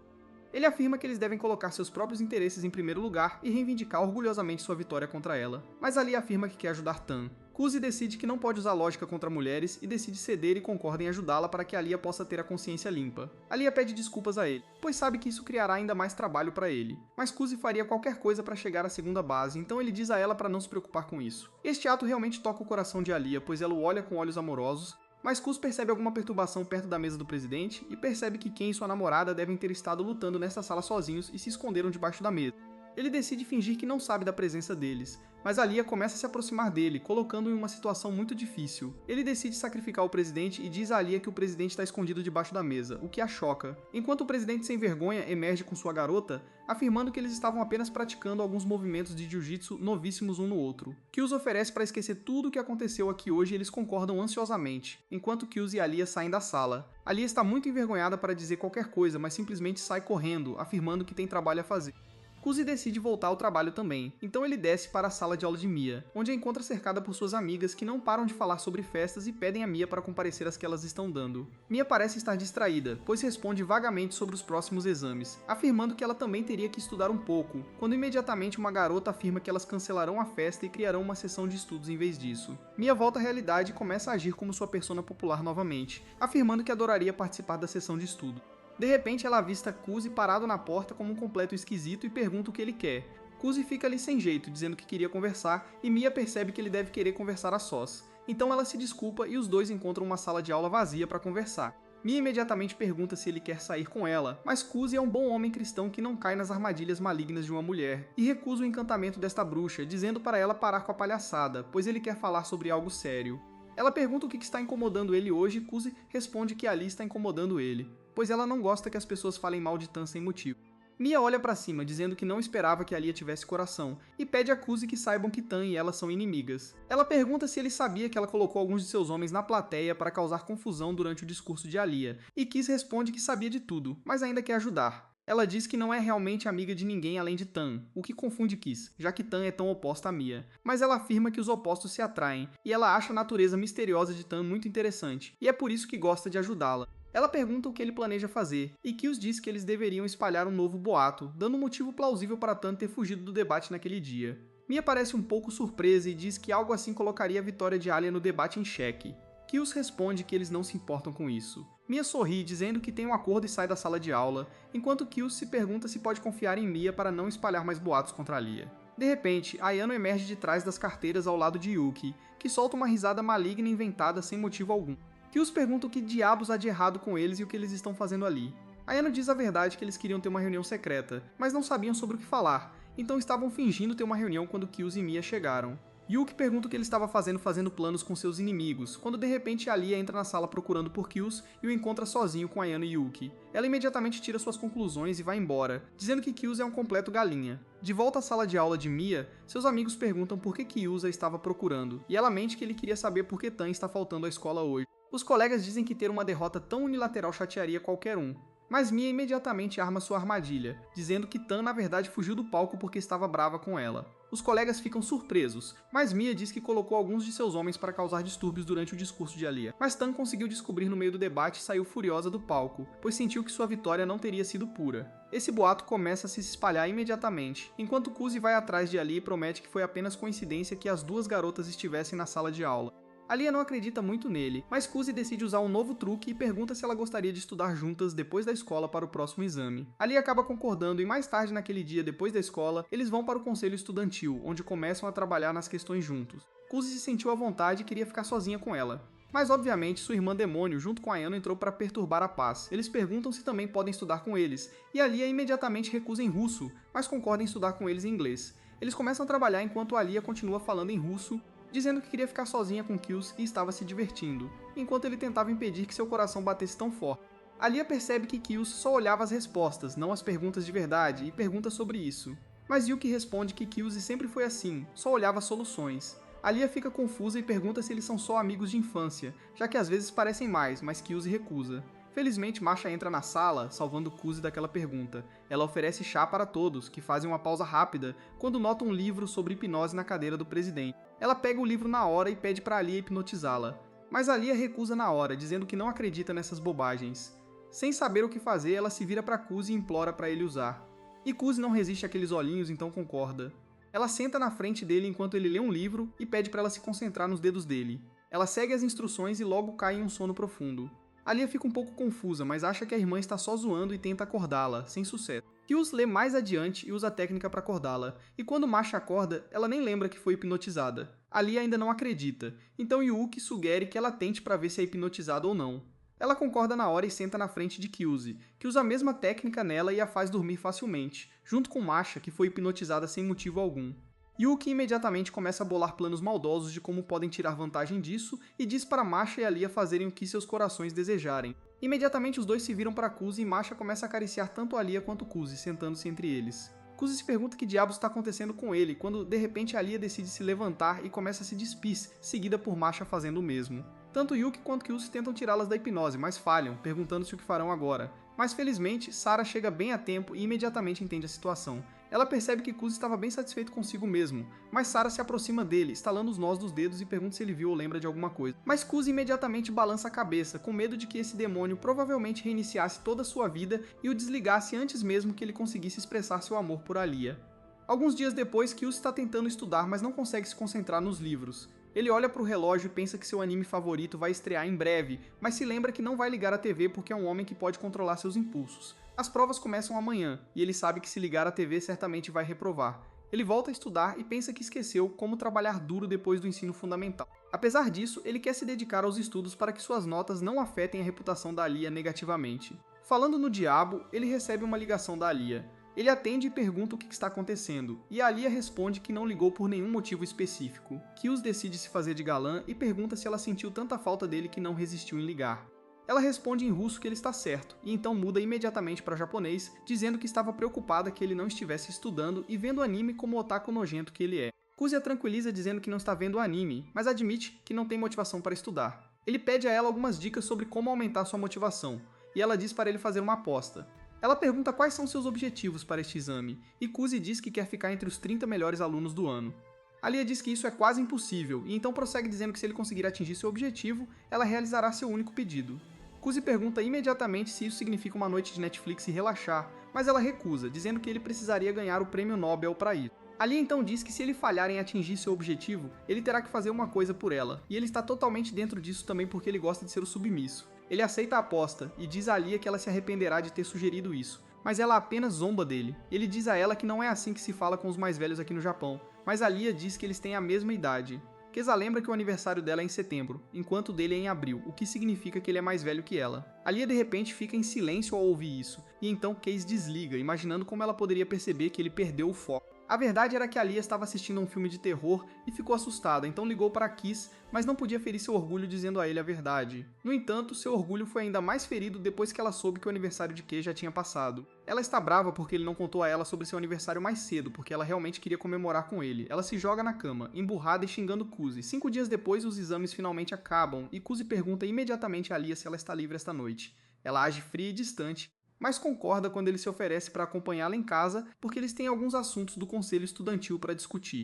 S1: Ele afirma que eles devem colocar seus próprios interesses em primeiro lugar e reivindicar orgulhosamente sua vitória contra ela, mas Alia afirma que quer ajudar Tan. Kuzi decide que não pode usar lógica contra mulheres e decide ceder e concorda em ajudá-la para que Alia possa ter a consciência limpa. Alia pede desculpas a ele, pois sabe que isso criará ainda mais trabalho para ele, mas Kuzi faria qualquer coisa para chegar à segunda base, então ele diz a ela para não se preocupar com isso. Este ato realmente toca o coração de Alia, pois ela o olha com olhos amorosos, mas Kuzi percebe alguma perturbação perto da mesa do presidente e percebe que Ken e sua namorada devem ter estado lutando nessa sala sozinhos e se esconderam debaixo da mesa. Ele decide fingir que não sabe da presença deles, mas Alia começa a se aproximar dele, colocando-o em uma situação muito difícil. Ele decide sacrificar o presidente e diz a Alia que o presidente está escondido debaixo da mesa, o que a choca. Enquanto o presidente sem vergonha emerge com sua garota, afirmando que eles estavam apenas praticando alguns movimentos de jiu-jitsu novíssimos um no outro. Kyus oferece para esquecer tudo o que aconteceu aqui hoje e eles concordam ansiosamente, enquanto Kyus e Alia saem da sala. Alia está muito envergonhada para dizer qualquer coisa, mas simplesmente sai correndo, afirmando que tem trabalho a fazer. Kuzi decide voltar ao trabalho também, então ele desce para a sala de aula de Mia, onde a encontra cercada por suas amigas que não param de falar sobre festas e pedem a Mia para comparecer às que elas estão dando. Mia parece estar distraída, pois responde vagamente sobre os próximos exames, afirmando que ela também teria que estudar um pouco, quando imediatamente uma garota afirma que elas cancelarão a festa e criarão uma sessão de estudos em vez disso. Mia volta à realidade e começa a agir como sua persona popular novamente, afirmando que adoraria participar da sessão de estudo. De repente, ela avista Kuzi parado na porta como um completo esquisito e pergunta o que ele quer. Kuzi fica ali sem jeito, dizendo que queria conversar, e Mia percebe que ele deve querer conversar a sós. Então ela se desculpa e os dois encontram uma sala de aula vazia para conversar. Mia imediatamente pergunta se ele quer sair com ela, mas Kuzi é um bom homem cristão que não cai nas armadilhas malignas de uma mulher, e recusa o encantamento desta bruxa, dizendo para ela parar com a palhaçada, pois ele quer falar sobre algo sério. Ela pergunta o que está incomodando ele hoje e Kuzi responde que Ali está incomodando ele, pois ela não gosta que as pessoas falem mal de Tan sem motivo. Mia olha pra cima, dizendo que não esperava que Alia tivesse coração, e pede a Kuzi que saibam que Tan e ela são inimigas. Ela pergunta se ele sabia que ela colocou alguns de seus homens na plateia para causar confusão durante o discurso de Alia, e Kiss responde que sabia de tudo, mas ainda quer ajudar. Ela diz que não é realmente amiga de ninguém além de Tan, o que confunde Kiss, já que Tan é tão oposta a Mia. Mas ela afirma que os opostos se atraem, e ela acha a natureza misteriosa de Tan muito interessante, e é por isso que gosta de ajudá-la. Ela pergunta o que ele planeja fazer, e Kills diz que eles deveriam espalhar um novo boato, dando um motivo plausível para Tan ter fugido do debate naquele dia. Mia parece um pouco surpresa e diz que algo assim colocaria a vitória de Alia no debate em xeque. Kills responde que eles não se importam com isso. Mia sorri, dizendo que tem um acordo e sai da sala de aula, enquanto Kills se pergunta se pode confiar em Mia para não espalhar mais boatos contra Alia. De repente, Ayano emerge de trás das carteiras ao lado de Yuki, que solta uma risada maligna inventada sem motivo algum. Kills pergunta o que diabos há de errado com eles e o que eles estão fazendo ali. Ayano diz a verdade que eles queriam ter uma reunião secreta, mas não sabiam sobre o que falar, então estavam fingindo ter uma reunião quando Kills e Mia chegaram. Yuki pergunta o que ele estava fazendo planos com seus inimigos, quando de repente Alia entra na sala procurando por Kills e o encontra sozinho com Ayano e Yuki. Ela imediatamente tira suas conclusões e vai embora, dizendo que Kills é um completo galinha. De volta à sala de aula de Mia, seus amigos perguntam por que Kills a estava procurando, e ela mente que ele queria saber por que Tan está faltando à escola hoje. Os colegas dizem que ter uma derrota tão unilateral chatearia qualquer um, mas Mia imediatamente arma sua armadilha, dizendo que Tan na verdade fugiu do palco porque estava brava com ela. Os colegas ficam surpresos, mas Mia diz que colocou alguns de seus homens para causar distúrbios durante o discurso de Alia. Mas Tan conseguiu descobrir no meio do debate e saiu furiosa do palco, pois sentiu que sua vitória não teria sido pura. Esse boato começa a se espalhar imediatamente, enquanto Kuzi vai atrás de Alia e promete que foi apenas coincidência que as duas garotas estivessem na sala de aula. Alia não acredita muito nele, mas Kuzi decide usar um novo truque e pergunta se ela gostaria de estudar juntas depois da escola para o próximo exame. Alia acaba concordando e mais tarde naquele dia, depois da escola, eles vão para o conselho estudantil, onde começam a trabalhar nas questões juntos. Kuzi se sentiu à vontade e queria ficar sozinha com ela. Mas obviamente sua irmã Demônio junto com Ayano entrou para perturbar a paz. Eles perguntam se também podem estudar com eles, e Alia imediatamente recusa em russo, mas concorda em estudar com eles em inglês. Eles começam a trabalhar enquanto Alia continua falando em russo, dizendo que queria ficar sozinha com Kills e estava se divertindo, enquanto ele tentava impedir que seu coração batesse tão forte. Alia percebe que Kills só olhava as respostas, não as perguntas de verdade, e pergunta sobre isso. Mas Yuki responde que Kills sempre foi assim, só olhava soluções. Alia fica confusa e pergunta se eles são só amigos de infância, já que às vezes parecem mais, mas Kills recusa. Felizmente, Masha entra na sala, salvando Kuzi daquela pergunta. Ela oferece chá para todos, que fazem uma pausa rápida, quando notam um livro sobre hipnose na cadeira do presidente. Ela pega o livro na hora e pede para Alia hipnotizá-la. Mas Alia recusa na hora, dizendo que não acredita nessas bobagens. Sem saber o que fazer, ela se vira para Kuzi e implora para ele usar. E Kuzi não resiste àqueles olhinhos, então concorda. Ela senta na frente dele enquanto ele lê um livro e pede para ela se concentrar nos dedos dele. Ela segue as instruções e logo cai em um sono profundo. Alia fica um pouco confusa, mas acha que a irmã está só zoando e tenta acordá-la, sem sucesso. Kills lê mais adiante e usa a técnica para acordá-la, e quando Masha acorda, ela nem lembra que foi hipnotizada. Alia ainda não acredita, então Yuki sugere que ela tente para ver se é hipnotizada ou não. Ela concorda na hora e senta na frente de Kills, que usa a mesma técnica nela e a faz dormir facilmente, junto com Masha, que foi hipnotizada sem motivo algum. Yuki imediatamente começa a bolar planos maldosos de como podem tirar vantagem disso e diz para Masha e Alia fazerem o que seus corações desejarem. Imediatamente os dois se viram para Kuzi e Masha começa a acariciar tanto Alia quanto Kuzi, sentando-se entre eles. Kuzi se pergunta que diabos está acontecendo com ele, quando de repente Alia decide se levantar e começa a se despir, seguida por Masha fazendo o mesmo. Tanto Yuki quanto Kyuubi tentam tirá-las da hipnose, mas falham, perguntando-se o que farão agora. Mas felizmente, Sarah chega bem a tempo e imediatamente entende a situação. Ela percebe que Kuzi estava bem satisfeito consigo mesmo, mas Sarah se aproxima dele, estalando os nós dos dedos e pergunta se ele viu ou lembra de alguma coisa. Mas Kuzi imediatamente balança a cabeça, com medo de que esse demônio provavelmente reiniciasse toda a sua vida e o desligasse antes mesmo que ele conseguisse expressar seu amor por Alia. Alguns dias depois, Kyuubi está tentando estudar, mas não consegue se concentrar nos livros. Ele olha para o relógio e pensa que seu anime favorito vai estrear em breve, mas se lembra que não vai ligar a TV porque é um homem que pode controlar seus impulsos. As provas começam amanhã, e ele sabe que se ligar a TV certamente vai reprovar. Ele volta a estudar e pensa que esqueceu como trabalhar duro depois do ensino fundamental. Apesar disso, ele quer se dedicar aos estudos para que suas notas não afetem a reputação da Alia negativamente. Falando no diabo, ele recebe uma ligação da Alia. Ele atende e pergunta o que está acontecendo, e a Alia responde que não ligou por nenhum motivo específico. Kyuubi decide se fazer de galã e pergunta se ela sentiu tanta falta dele que não resistiu em ligar. Ela responde em russo que ele está certo, e então muda imediatamente para japonês, dizendo que estava preocupada que ele não estivesse estudando e vendo anime como o otaku nojento que ele é. Kuzi a tranquiliza dizendo que não está vendo anime, mas admite que não tem motivação para estudar. Ele pede a ela algumas dicas sobre como aumentar sua motivação, e ela diz para ele fazer uma aposta. Ela pergunta quais são seus objetivos para este exame, e Kuzi diz que quer ficar entre os 30 melhores alunos do ano. Alia diz que isso é quase impossível, e então prossegue dizendo que se ele conseguir atingir seu objetivo, ela realizará seu único pedido. Kuzi pergunta imediatamente se isso significa uma noite de Netflix e relaxar, mas ela recusa, dizendo que ele precisaria ganhar o prêmio Nobel para ir. Alia então diz que se ele falhar em atingir seu objetivo, ele terá que fazer uma coisa por ela, e ele está totalmente dentro disso também porque ele gosta de ser o submisso. Ele aceita a aposta e diz a Alia que ela se arrependerá de ter sugerido isso, mas ela apenas zomba dele. Ele diz a ela que não é assim que se fala com os mais velhos aqui no Japão, mas Alia diz que eles têm a mesma idade. Kesa lembra que o aniversário dela é em setembro, enquanto o dele é em abril, o que significa que ele é mais velho que ela. Alia de repente fica em silêncio ao ouvir isso, e então Case desliga, imaginando como ela poderia perceber que ele perdeu o foco. A verdade era que Alia estava assistindo a um filme de terror e ficou assustada, então ligou para Kiss, mas não podia ferir seu orgulho dizendo a ele a verdade. No entanto, seu orgulho foi ainda mais ferido depois que ela soube que o aniversário de Kei já tinha passado. Ela está brava porque ele não contou a ela sobre seu aniversário mais cedo, porque ela realmente queria comemorar com ele. Ela se joga na cama, emburrada e xingando Kuzi. 5 dias depois, os exames finalmente acabam, e Kuzi pergunta imediatamente a Alia se ela está livre esta noite. Ela age fria e distante, mas concorda quando ele se oferece para acompanhá-la em casa porque eles têm alguns assuntos do conselho estudantil para discutir.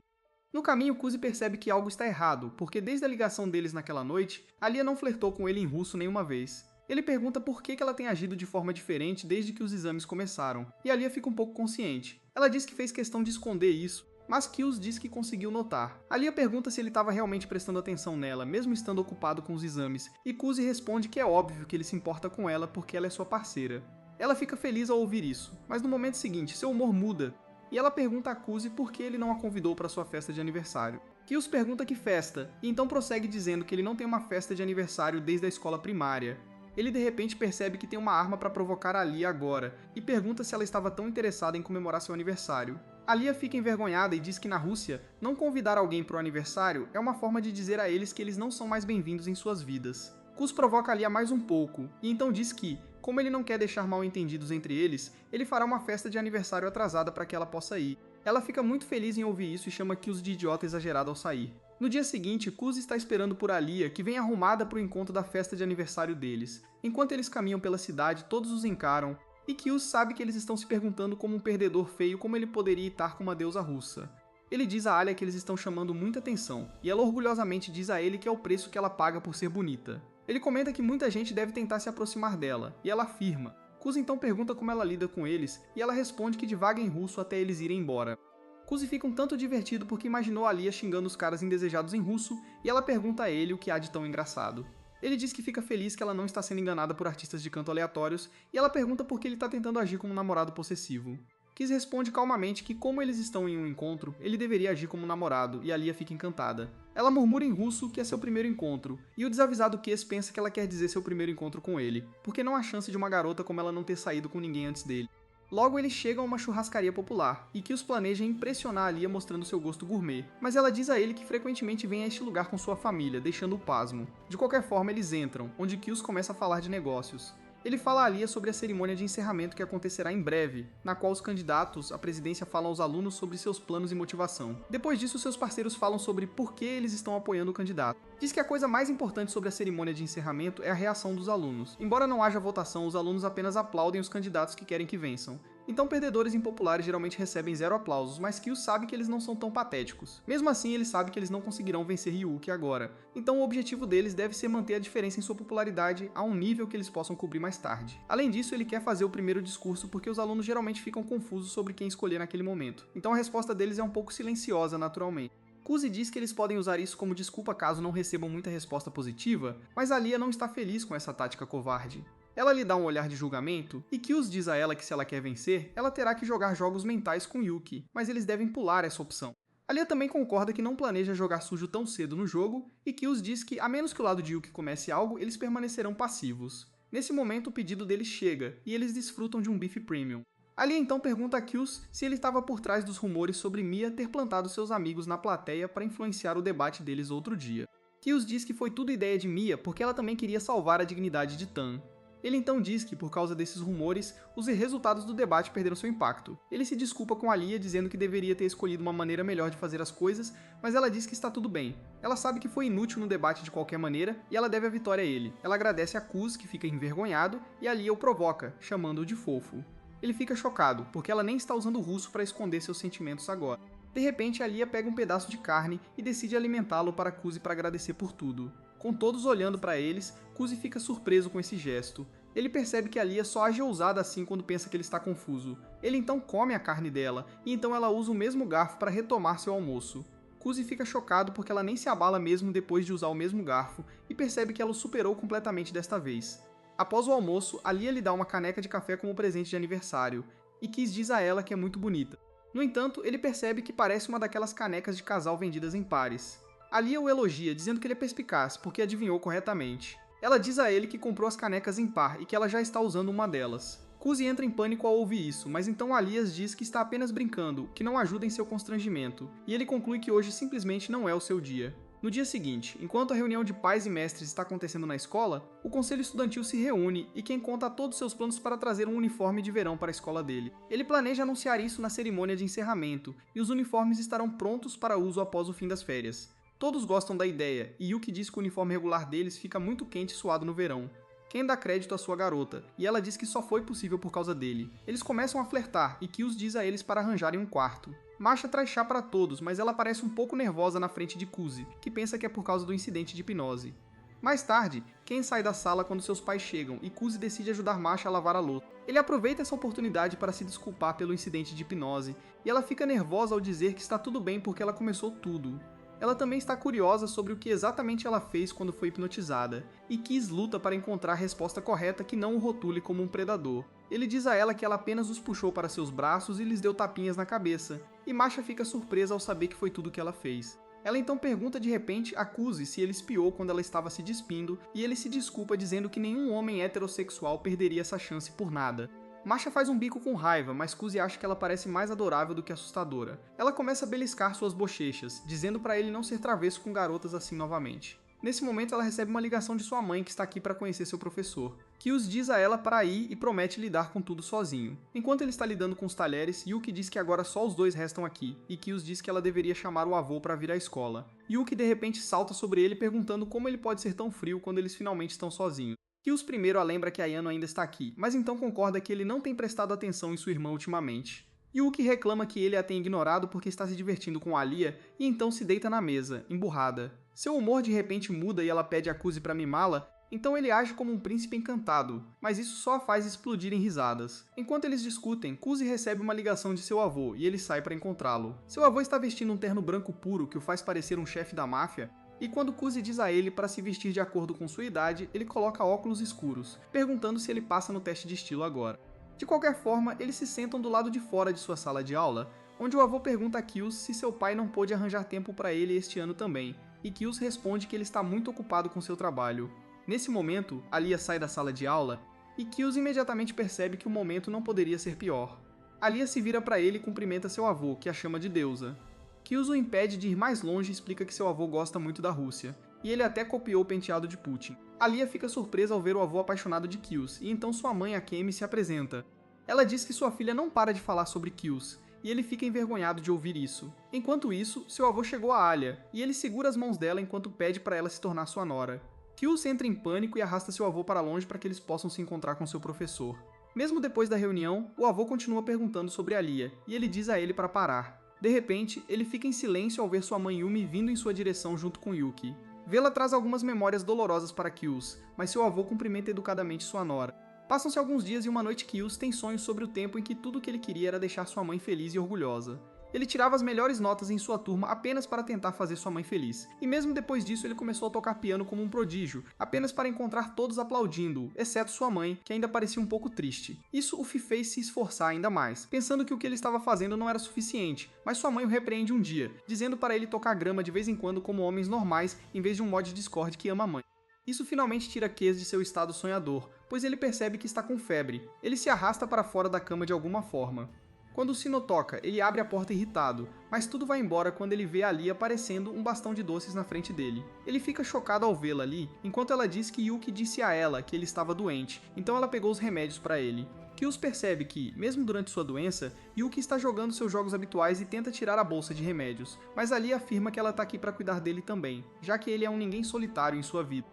S1: No caminho, Kuzi percebe que algo está errado, porque desde a ligação deles naquela noite, Alia não flertou com ele em russo nenhuma vez. Ele pergunta por que ela tem agido de forma diferente desde que os exames começaram, e Alia fica um pouco consciente. Ela diz que fez questão de esconder isso, mas Kills diz que conseguiu notar. Alia pergunta se ele estava realmente prestando atenção nela, mesmo estando ocupado com os exames, e Kuzi responde que é óbvio que ele se importa com ela porque ela é sua parceira. Ela fica feliz ao ouvir isso, mas no momento seguinte, seu humor muda, e ela pergunta a Kuzi por que ele não a convidou para sua festa de aniversário. Kills pergunta que festa, e então prossegue dizendo que ele não tem uma festa de aniversário desde a escola primária. Ele de repente percebe que tem uma arma para provocar a Alia agora, e pergunta se ela estava tão interessada em comemorar seu aniversário. Alia fica envergonhada e diz que na Rússia, não convidar alguém para o aniversário é uma forma de dizer a eles que eles não são mais bem-vindos em suas vidas. Kuz provoca Alia mais um pouco, e então diz que, como ele não quer deixar mal entendidos entre eles, ele fará uma festa de aniversário atrasada para que ela possa ir. Ela fica muito feliz em ouvir isso e chama Kills de idiota exagerado ao sair. No dia seguinte, Kuz está esperando por Alia, que vem arrumada para o encontro da festa de aniversário deles. Enquanto eles caminham pela cidade, todos os encaram, e Kills sabe que eles estão se perguntando como um perdedor feio como ele poderia estar com uma deusa russa. Ele diz a Alia que eles estão chamando muita atenção, e ela orgulhosamente diz a ele que é o preço que ela paga por ser bonita. Ele comenta que muita gente deve tentar se aproximar dela, e ela afirma. Kuzi então pergunta como ela lida com eles, e ela responde que divaga em russo até eles irem embora. Kuzi fica um tanto divertido porque imaginou a Alia xingando os caras indesejados em russo, e ela pergunta a ele o que há de tão engraçado. Ele diz que fica feliz que ela não está sendo enganada por artistas de canto aleatórios, e ela pergunta por que ele está tentando agir como um namorado possessivo. Kiss responde calmamente que, como eles estão em um encontro, ele deveria agir como um namorado, e Alia fica encantada. Ela murmura em russo que é seu primeiro encontro, e o desavisado Kiss pensa que ela quer dizer seu primeiro encontro com ele, porque não há chance de uma garota como ela não ter saído com ninguém antes dele. Logo, eles chegam a uma churrascaria popular, e Kiss planeja impressionar Alia mostrando seu gosto gourmet, mas ela diz a ele que frequentemente vem a este lugar com sua família, deixando-o pasmo. De qualquer forma, eles entram, onde Kiss começa a falar de negócios. Ele fala a Alia sobre a cerimônia de encerramento que acontecerá em breve, na qual os candidatos à presidência falam aos alunos sobre seus planos e motivação. Depois disso, seus parceiros falam sobre por que eles estão apoiando o candidato. Diz que a coisa mais importante sobre a cerimônia de encerramento é a reação dos alunos. Embora não haja votação, os alunos apenas aplaudem os candidatos que querem que vençam. Então perdedores impopulares geralmente recebem 0 aplausos, mas Kyo sabe que eles não são tão patéticos. Mesmo assim, ele sabe que eles não conseguirão vencer Ryuki agora. Então o objetivo deles deve ser manter a diferença em sua popularidade a um nível que eles possam cobrir mais tarde. Além disso, ele quer fazer o primeiro discurso porque os alunos geralmente ficam confusos sobre quem escolher naquele momento. Então a resposta deles é um pouco silenciosa, naturalmente. Kuzi diz que eles podem usar isso como desculpa caso não recebam muita resposta positiva, mas Alia não está feliz com essa tática covarde. Ela lhe dá um olhar de julgamento, e Kills diz a ela que se ela quer vencer, ela terá que jogar jogos mentais com Yuki, mas eles devem pular essa opção. Alia também concorda que não planeja jogar sujo tão cedo no jogo, e Kills diz que, a menos que o lado de Yuki comece algo, eles permanecerão passivos. Nesse momento, o pedido deles chega, e eles desfrutam de um bife premium. Alia então pergunta a Kills se ele estava por trás dos rumores sobre Mia ter plantado seus amigos na plateia para influenciar o debate deles outro dia. Kyuus diz que foi tudo ideia de Mia porque ela também queria salvar a dignidade de Tan. Ele então diz que, por causa desses rumores, os resultados do debate perderam seu impacto. Ele se desculpa com Alia dizendo que deveria ter escolhido uma maneira melhor de fazer as coisas, mas ela diz que está tudo bem. Ela sabe que foi inútil no debate de qualquer maneira e ela deve a vitória a ele. Ela agradece a Kuz, que fica envergonhado, e Alia o provoca, chamando-o de fofo. Ele fica chocado, porque ela nem está usando o russo para esconder seus sentimentos agora. De repente, Alia pega um pedaço de carne e decide alimentá-lo para Kuzi para agradecer por tudo. Com todos olhando para eles, Kuzi fica surpreso com esse gesto. Ele percebe que Alia só age ousada assim quando pensa que ele está confuso. Ele então come a carne dela, e então ela usa o mesmo garfo para retomar seu almoço. Kuzi fica chocado porque ela nem se abala mesmo depois de usar o mesmo garfo, e percebe que ela o superou completamente desta vez. Após o almoço, Alia lhe dá uma caneca de café como presente de aniversário, e Kiss diz a ela que é muito bonita. No entanto, ele percebe que parece uma daquelas canecas de casal vendidas em pares. Alia o elogia, dizendo que ele é perspicaz, porque adivinhou corretamente. Ela diz a ele que comprou as canecas em par e que ela já está usando uma delas. Kuzi entra em pânico ao ouvir isso, mas então Alias diz que está apenas brincando, que não ajuda em seu constrangimento, e ele conclui que hoje simplesmente não é o seu dia. No dia seguinte, enquanto a reunião de pais e mestres está acontecendo na escola, o conselho estudantil se reúne e Ken conta todos seus planos para trazer um uniforme de verão para a escola dele. Ele planeja anunciar isso na cerimônia de encerramento, e os uniformes estarão prontos para uso após o fim das férias. Todos gostam da ideia, e Yuki diz que o uniforme regular deles fica muito quente e suado no verão. Ken dá crédito à sua garota, e ela diz que só foi possível por causa dele. Eles começam a flertar, e Kyuus diz a eles para arranjarem um quarto. Masha traz chá para todos, mas ela parece um pouco nervosa na frente de Kuzi, que pensa que é por causa do incidente de hipnose. Mais tarde, Ken sai da sala quando seus pais chegam, e Kuzi decide ajudar Masha a lavar a louça. Ele aproveita essa oportunidade para se desculpar pelo incidente de hipnose, e ela fica nervosa ao dizer que está tudo bem porque ela começou tudo. Ela também está curiosa sobre o que exatamente ela fez quando foi hipnotizada, e Kiss luta para encontrar a resposta correta que não o rotule como um predador. Ele diz a ela que ela apenas os puxou para seus braços e lhes deu tapinhas na cabeça, e Masha fica surpresa ao saber que foi tudo que ela fez. Ela então pergunta de repente a Kuzi se ele espiou quando ela estava se despindo, e ele se desculpa dizendo que nenhum homem heterossexual perderia essa chance por nada. Masha faz um bico com raiva, mas Kuzi acha que ela parece mais adorável do que assustadora. Ela começa a beliscar suas bochechas, dizendo para ele não ser travesso com garotas assim novamente. Nesse momento ela recebe uma ligação de sua mãe que está aqui para conhecer seu professor. Kyuus diz a ela para ir e promete lidar com tudo sozinho. Enquanto ele está lidando com os talheres, Yuki diz que agora só os dois restam aqui, e Kyuus diz que ela deveria chamar o avô para vir à escola. Yuki de repente salta sobre ele perguntando como ele pode ser tão frio quando eles finalmente estão sozinhos. Kyuus primeiro a lembra que Ayano ainda está aqui, mas então concorda que ele não tem prestado atenção em sua irmã ultimamente. Yuki reclama que ele a tem ignorado porque está se divertindo com Alia e então se deita na mesa, emburrada. Seu humor de repente muda e ela pede a Kuzi para mimá-la, então ele age como um príncipe encantado, mas isso só a faz explodir em risadas. Enquanto eles discutem, Kuzi recebe uma ligação de seu avô e ele sai para encontrá-lo. Seu avô está vestindo um terno branco puro que o faz parecer um chefe da máfia, e quando Kuzi diz a ele para se vestir de acordo com sua idade, ele coloca óculos escuros, perguntando se ele passa no teste de estilo agora. De qualquer forma, eles se sentam do lado de fora de sua sala de aula, onde o avô pergunta a Kyuus se seu pai não pôde arranjar tempo para ele este ano também, e Kyuus responde que ele está muito ocupado com seu trabalho. Nesse momento, Alia sai da sala de aula, e Kyuus imediatamente percebe que o momento não poderia ser pior. Alia se vira para ele e cumprimenta seu avô, que a chama de deusa. Kyuus o impede de ir mais longe e explica que seu avô gosta muito da Rússia, e ele até copiou o penteado de Putin. Alia fica surpresa ao ver o avô apaixonado de Kyuus, e então sua mãe, a Kemi, se apresenta. Ela diz que sua filha não para de falar sobre Kyuus, e ele fica envergonhado de ouvir isso. Enquanto isso, seu avô chegou a Alia, e ele segura as mãos dela enquanto pede para ela se tornar sua nora. Kyuus entra em pânico e arrasta seu avô para longe para que eles possam se encontrar com seu professor. Mesmo depois da reunião, o avô continua perguntando sobre Alia, e ele diz a ele para parar. De repente, ele fica em silêncio ao ver sua mãe Yumi vindo em sua direção junto com Yuki. Vê-la traz algumas memórias dolorosas para Kyuus, mas seu avô cumprimenta educadamente sua nora. Passam-se alguns dias e uma noite Kyuus tem sonhos sobre o tempo em que tudo o que ele queria era deixar sua mãe feliz e orgulhosa. Ele tirava as melhores notas em sua turma apenas para tentar fazer sua mãe feliz, e mesmo depois disso ele começou a tocar piano como um prodígio, apenas para encontrar todos aplaudindo-o, exceto sua mãe, que ainda parecia um pouco triste. Isso o fez se esforçar ainda mais, pensando que o que ele estava fazendo não era suficiente, mas sua mãe o repreende um dia, dizendo para ele tocar grama de vez em quando como homens normais, em vez de um mod Discord que ama a mãe. Isso finalmente tira Kez de seu estado sonhador, pois ele percebe que está com febre. Ele se arrasta para fora da cama de alguma forma. Quando o sino toca, ele abre a porta irritado, mas tudo vai embora quando ele vê Ali aparecendo um bastão de doces na frente dele. Ele fica chocado ao vê-la ali, enquanto ela diz que Yuki disse a ela que ele estava doente, então ela pegou os remédios para ele. Kyuus percebe que, mesmo durante sua doença, Yuki está jogando seus jogos habituais e tenta tirar a bolsa de remédios, mas Ali afirma que ela está aqui para cuidar dele também, já que ele é um ninguém solitário em sua vida.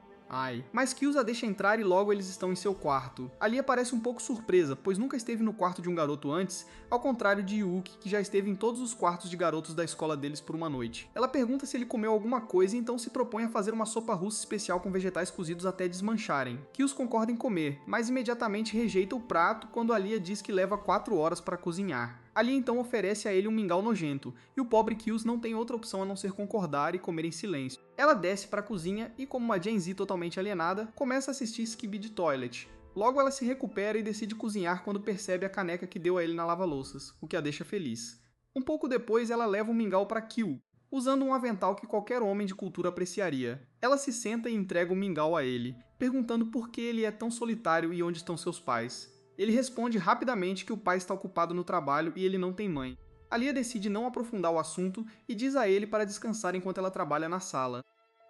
S1: Mas Kyuus a deixa entrar e logo eles estão em seu quarto. Ali parece um pouco surpresa, pois nunca esteve no quarto de um garoto antes, ao contrário de Yuki, que já esteve em todos os quartos de garotos da escola deles por uma noite. Ela pergunta se ele comeu alguma coisa e então se propõe a fazer uma sopa russa especial com vegetais cozidos até desmancharem. Kyuus concorda em comer, mas imediatamente rejeita o prato quando Alia diz que leva 4 horas para cozinhar. Ali então oferece a ele um mingau nojento, e o pobre Kyuus não tem outra opção a não ser concordar e comer em silêncio. Ela desce para a cozinha e, como uma Gen Z totalmente alienada, começa a assistir Skibidi Toilet. Logo ela se recupera e decide cozinhar quando percebe a caneca que deu a ele na lava-louças, o que a deixa feliz. Um pouco depois ela leva um mingau para Kyu, usando um avental que qualquer homem de cultura apreciaria. Ela se senta e entrega o mingau a ele, perguntando por que ele é tão solitário e onde estão seus pais. Ele responde rapidamente que o pai está ocupado no trabalho e ele não tem mãe. Alia decide não aprofundar o assunto e diz a ele para descansar enquanto ela trabalha na sala.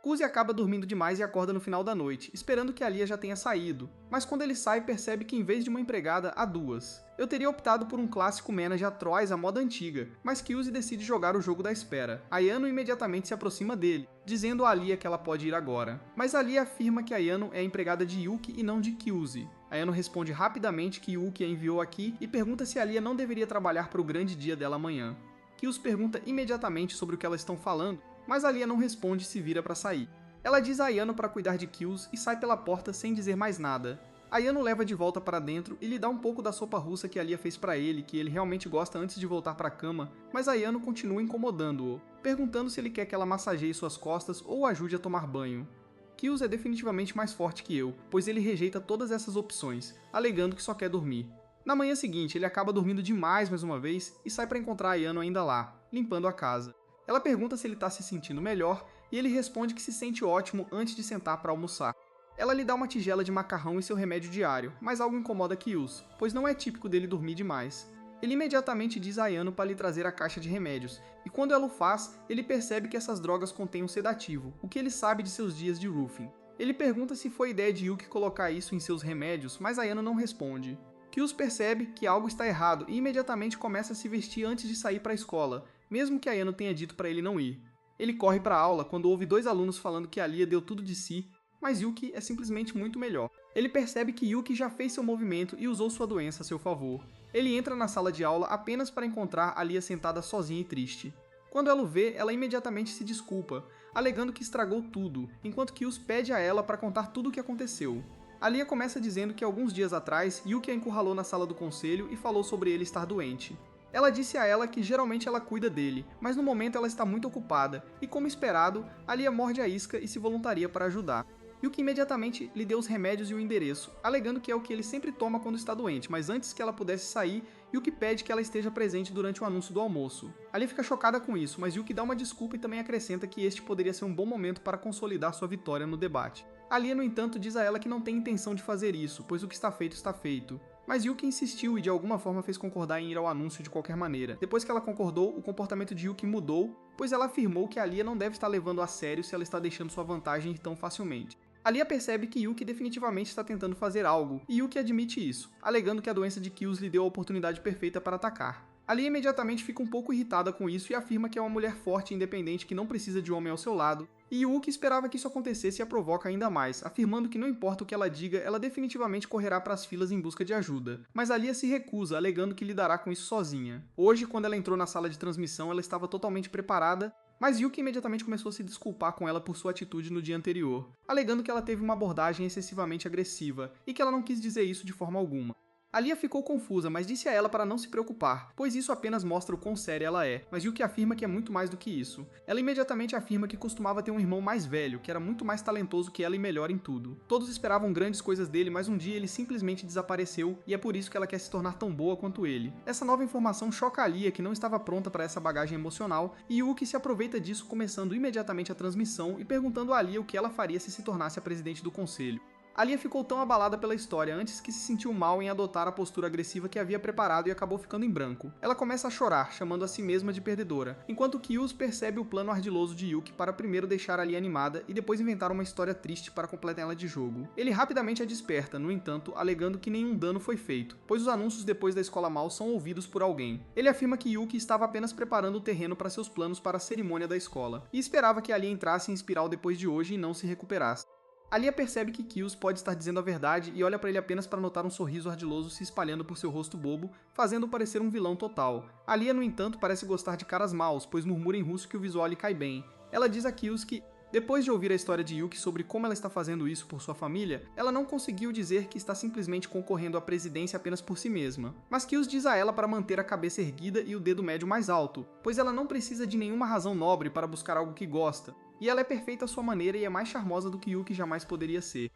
S1: Kuzi acaba dormindo demais e acorda no final da noite, esperando que Alia já tenha saído, mas quando ele sai percebe que em vez de uma empregada, há 2. Eu teria optado por um clássico manager atroz à moda antiga, mas Kyuzi decide jogar o jogo da espera. Ayano imediatamente se aproxima dele, dizendo a Alia que ela pode ir agora. Mas Alia afirma que Ayano é a empregada de Yuki e não de Kyuzi. Ayano responde rapidamente que Yuki a enviou aqui e pergunta se Alia não deveria trabalhar para o grande dia dela amanhã. Kyuzi pergunta imediatamente sobre o que elas estão falando, mas Alia não responde e se vira para sair. Ela diz a Ayano para cuidar de Kyuus e sai pela porta sem dizer mais nada. Ayano leva de volta para dentro e lhe dá um pouco da sopa russa que Alia fez para ele, que ele realmente gosta antes de voltar para a cama, mas Ayano continua incomodando-o, perguntando se ele quer que ela massageie suas costas ou o ajude a tomar banho. Kyuus é definitivamente mais forte que eu, pois ele rejeita todas essas opções, alegando que só quer dormir. Na manhã seguinte, ele acaba dormindo demais mais uma vez e sai para encontrar Ayano ainda lá, limpando a casa. Ela pergunta se ele está se sentindo melhor e ele responde que se sente ótimo antes de sentar para almoçar. Ela lhe dá uma tigela de macarrão e seu remédio diário, mas algo incomoda Kyuus, pois não é típico dele dormir demais. Ele imediatamente diz a Ayano para lhe trazer a caixa de remédios, e quando ela o faz, ele percebe que essas drogas contêm um sedativo, o que ele sabe de seus dias de roofing. Ele pergunta se foi ideia de Yuki colocar isso em seus remédios, mas Ayano não responde. Kyuus percebe que algo está errado e imediatamente começa a se vestir antes de sair para a escola, mesmo que Ayano tenha dito para ele não ir. Ele corre para a aula quando ouve 2 alunos falando que Alia deu tudo de si, mas Yuki é simplesmente muito melhor. Ele percebe que Yuki já fez seu movimento e usou sua doença a seu favor. Ele entra na sala de aula apenas para encontrar Alia sentada sozinha e triste. Quando ela o vê, ela imediatamente se desculpa, alegando que estragou tudo, enquanto Kyuus pede a ela para contar tudo o que aconteceu. Alia começa dizendo que alguns dias atrás, Yuki a encurralou na sala do conselho e falou sobre ele estar doente. Ela disse a ela que geralmente ela cuida dele, mas no momento ela está muito ocupada, e como esperado, Alia morde a isca e se voluntaria para ajudar. Yuki imediatamente lhe deu os remédios e o endereço, alegando que é o que ele sempre toma quando está doente, mas antes que ela pudesse sair, Yuki pede que ela esteja presente durante o anúncio do almoço. Alia fica chocada com isso, mas Yuki dá uma desculpa e também acrescenta que este poderia ser um bom momento para consolidar sua vitória no debate. Alia, no entanto, diz a ela que não tem intenção de fazer isso, pois o que está feito está feito. Mas Yuki insistiu e de alguma forma fez concordar em ir ao anúncio de qualquer maneira. Depois que ela concordou, o comportamento de Yuki mudou, pois ela afirmou que Alia não deve estar levando a sério se ela está deixando sua vantagem ir tão facilmente. Alia percebe que Yuki definitivamente está tentando fazer algo, e Yuki admite isso, alegando que a doença de Kyuus lhe deu a oportunidade perfeita para atacar. Alia imediatamente fica um pouco irritada com isso e afirma que é uma mulher forte e independente que não precisa de homem ao seu lado, e Yuki esperava que isso acontecesse e a provoca ainda mais, afirmando que não importa o que ela diga, ela definitivamente correrá para as filas em busca de ajuda. Mas Alia se recusa, alegando que lidará com isso sozinha. Hoje, quando ela entrou na sala de transmissão, ela estava totalmente preparada, mas Yuki imediatamente começou a se desculpar com ela por sua atitude no dia anterior, alegando que ela teve uma abordagem excessivamente agressiva e que ela não quis dizer isso de forma alguma. Alia ficou confusa, mas disse a ela para não se preocupar, pois isso apenas mostra o quão séria ela é, mas Yuki afirma que é muito mais do que isso. Ela imediatamente afirma que costumava ter um irmão mais velho, que era muito mais talentoso que ela e melhor em tudo. Todos esperavam grandes coisas dele, mas um dia ele simplesmente desapareceu, e é por isso que ela quer se tornar tão boa quanto ele. Essa nova informação choca Alia, que não estava pronta para essa bagagem emocional, e Yuki se aproveita disso começando imediatamente a transmissão e perguntando a Alia o que ela faria se tornasse a presidente do conselho. Alia ficou tão abalada pela história antes que se sentiu mal em adotar a postura agressiva que havia preparado e acabou ficando em branco. Ela começa a chorar, chamando a si mesma de perdedora, enquanto Kyuus percebe o plano ardiloso de Yuki para primeiro deixar Alia animada e depois inventar uma história triste para completar ela de jogo. Ele rapidamente a desperta, no entanto, alegando que nenhum dano foi feito, pois os anúncios depois da escola mal são ouvidos por alguém. Ele afirma que Yuki estava apenas preparando o terreno para seus planos para a cerimônia da escola, e esperava que Alia entrasse em espiral depois de hoje e não se recuperasse. Alia percebe que Kyuus pode estar dizendo a verdade e olha para ele apenas para notar um sorriso ardiloso se espalhando por seu rosto bobo, fazendo-o parecer um vilão total. Alia, no entanto, parece gostar de caras maus, pois murmura em russo que o visual lhe cai bem. Ela diz a Kyuus que, depois de ouvir a história de Yuki sobre como ela está fazendo isso por sua família, ela não conseguiu dizer que está simplesmente concorrendo à presidência apenas por si mesma. Mas Kyuus diz a ela para manter a cabeça erguida e o dedo médio mais alto, pois ela não precisa de nenhuma razão nobre para buscar algo que gosta, e ela é perfeita à sua maneira e é mais charmosa do que Yuki jamais poderia ser.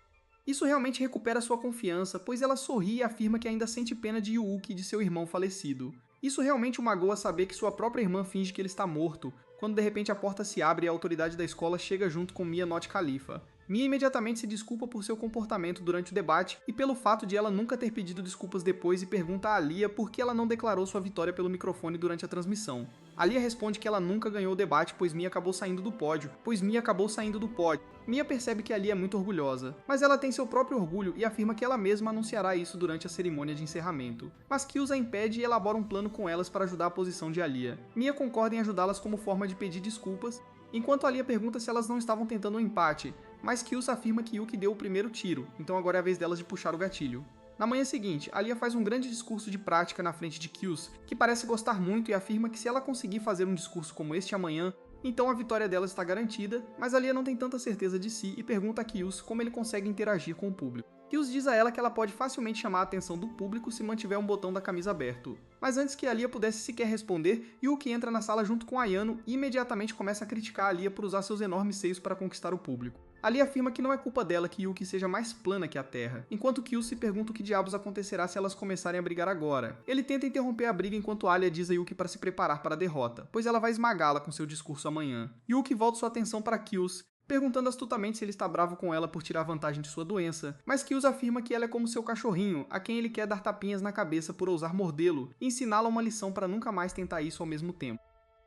S1: Isso realmente recupera sua confiança, pois ela sorri e afirma que ainda sente pena de Yuki e de seu irmão falecido. Isso realmente o magoa saber que sua própria irmã finge que ele está morto, quando de repente a porta se abre e a autoridade da escola chega junto com Mia Not Khalifa. Mia imediatamente se desculpa por seu comportamento durante o debate e pelo fato de ela nunca ter pedido desculpas depois e pergunta a Alia por que ela não declarou sua vitória pelo microfone durante a transmissão. Alia responde que ela nunca ganhou o debate pois Mia acabou saindo do pódio. Mia percebe que Alia é muito orgulhosa, mas ela tem seu próprio orgulho e afirma que ela mesma anunciará isso durante a cerimônia de encerramento. Mas Kyuus a impede e elabora um plano com elas para ajudar a posição de Alia. Mia concorda em ajudá-las como forma de pedir desculpas, enquanto Alia pergunta se elas não estavam tentando um empate, mas Kyuus afirma que Yuki deu o primeiro tiro, então agora é a vez delas de puxar o gatilho. Na manhã seguinte, Alia faz um grande discurso de prática na frente de Kyuus, que parece gostar muito e afirma que se ela conseguir fazer um discurso como este amanhã, então a vitória dela está garantida, mas Alia não tem tanta certeza de si e pergunta a Kyuus como ele consegue interagir com o público. Kyuus diz a ela que ela pode facilmente chamar a atenção do público se mantiver um botão da camisa aberto. Mas antes que Alia pudesse sequer responder, Yuki entra na sala junto com Ayano e imediatamente começa a criticar Alia por usar seus enormes seios para conquistar o público. Alia afirma que não é culpa dela que Yuki seja mais plana que a Terra, enquanto Kyuus se pergunta o que diabos acontecerá se elas começarem a brigar agora. Ele tenta interromper a briga enquanto Alia diz a Yuki para se preparar para a derrota, pois ela vai esmagá-la com seu discurso amanhã. Yuki volta sua atenção para Kyuus, perguntando astutamente se ele está bravo com ela por tirar vantagem de sua doença, mas Kyuus afirma que ela é como seu cachorrinho, a quem ele quer dar tapinhas na cabeça por ousar mordê-lo, e ensiná-la uma lição para nunca mais tentar isso ao mesmo tempo.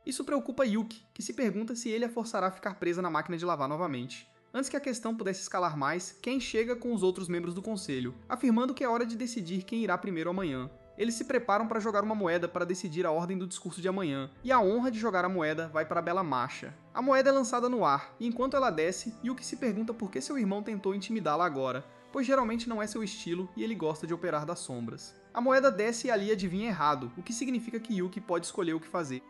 S1: Isso preocupa Yuki, que se pergunta se ele a forçará a ficar presa na máquina de lavar novamente. Antes que a questão pudesse escalar mais, Ken chega com os outros membros do conselho, afirmando que é hora de decidir quem irá primeiro amanhã. Eles se preparam para jogar uma moeda para decidir a ordem do discurso de amanhã, e a honra de jogar a moeda vai para a bela Masha. A moeda é lançada no ar, e enquanto ela desce, Yuki se pergunta por que seu irmão tentou intimidá-la agora, pois geralmente não é seu estilo e ele gosta de operar das sombras. A moeda desce e Alia adivinha errado, o que significa que Yuki pode escolher o que fazer.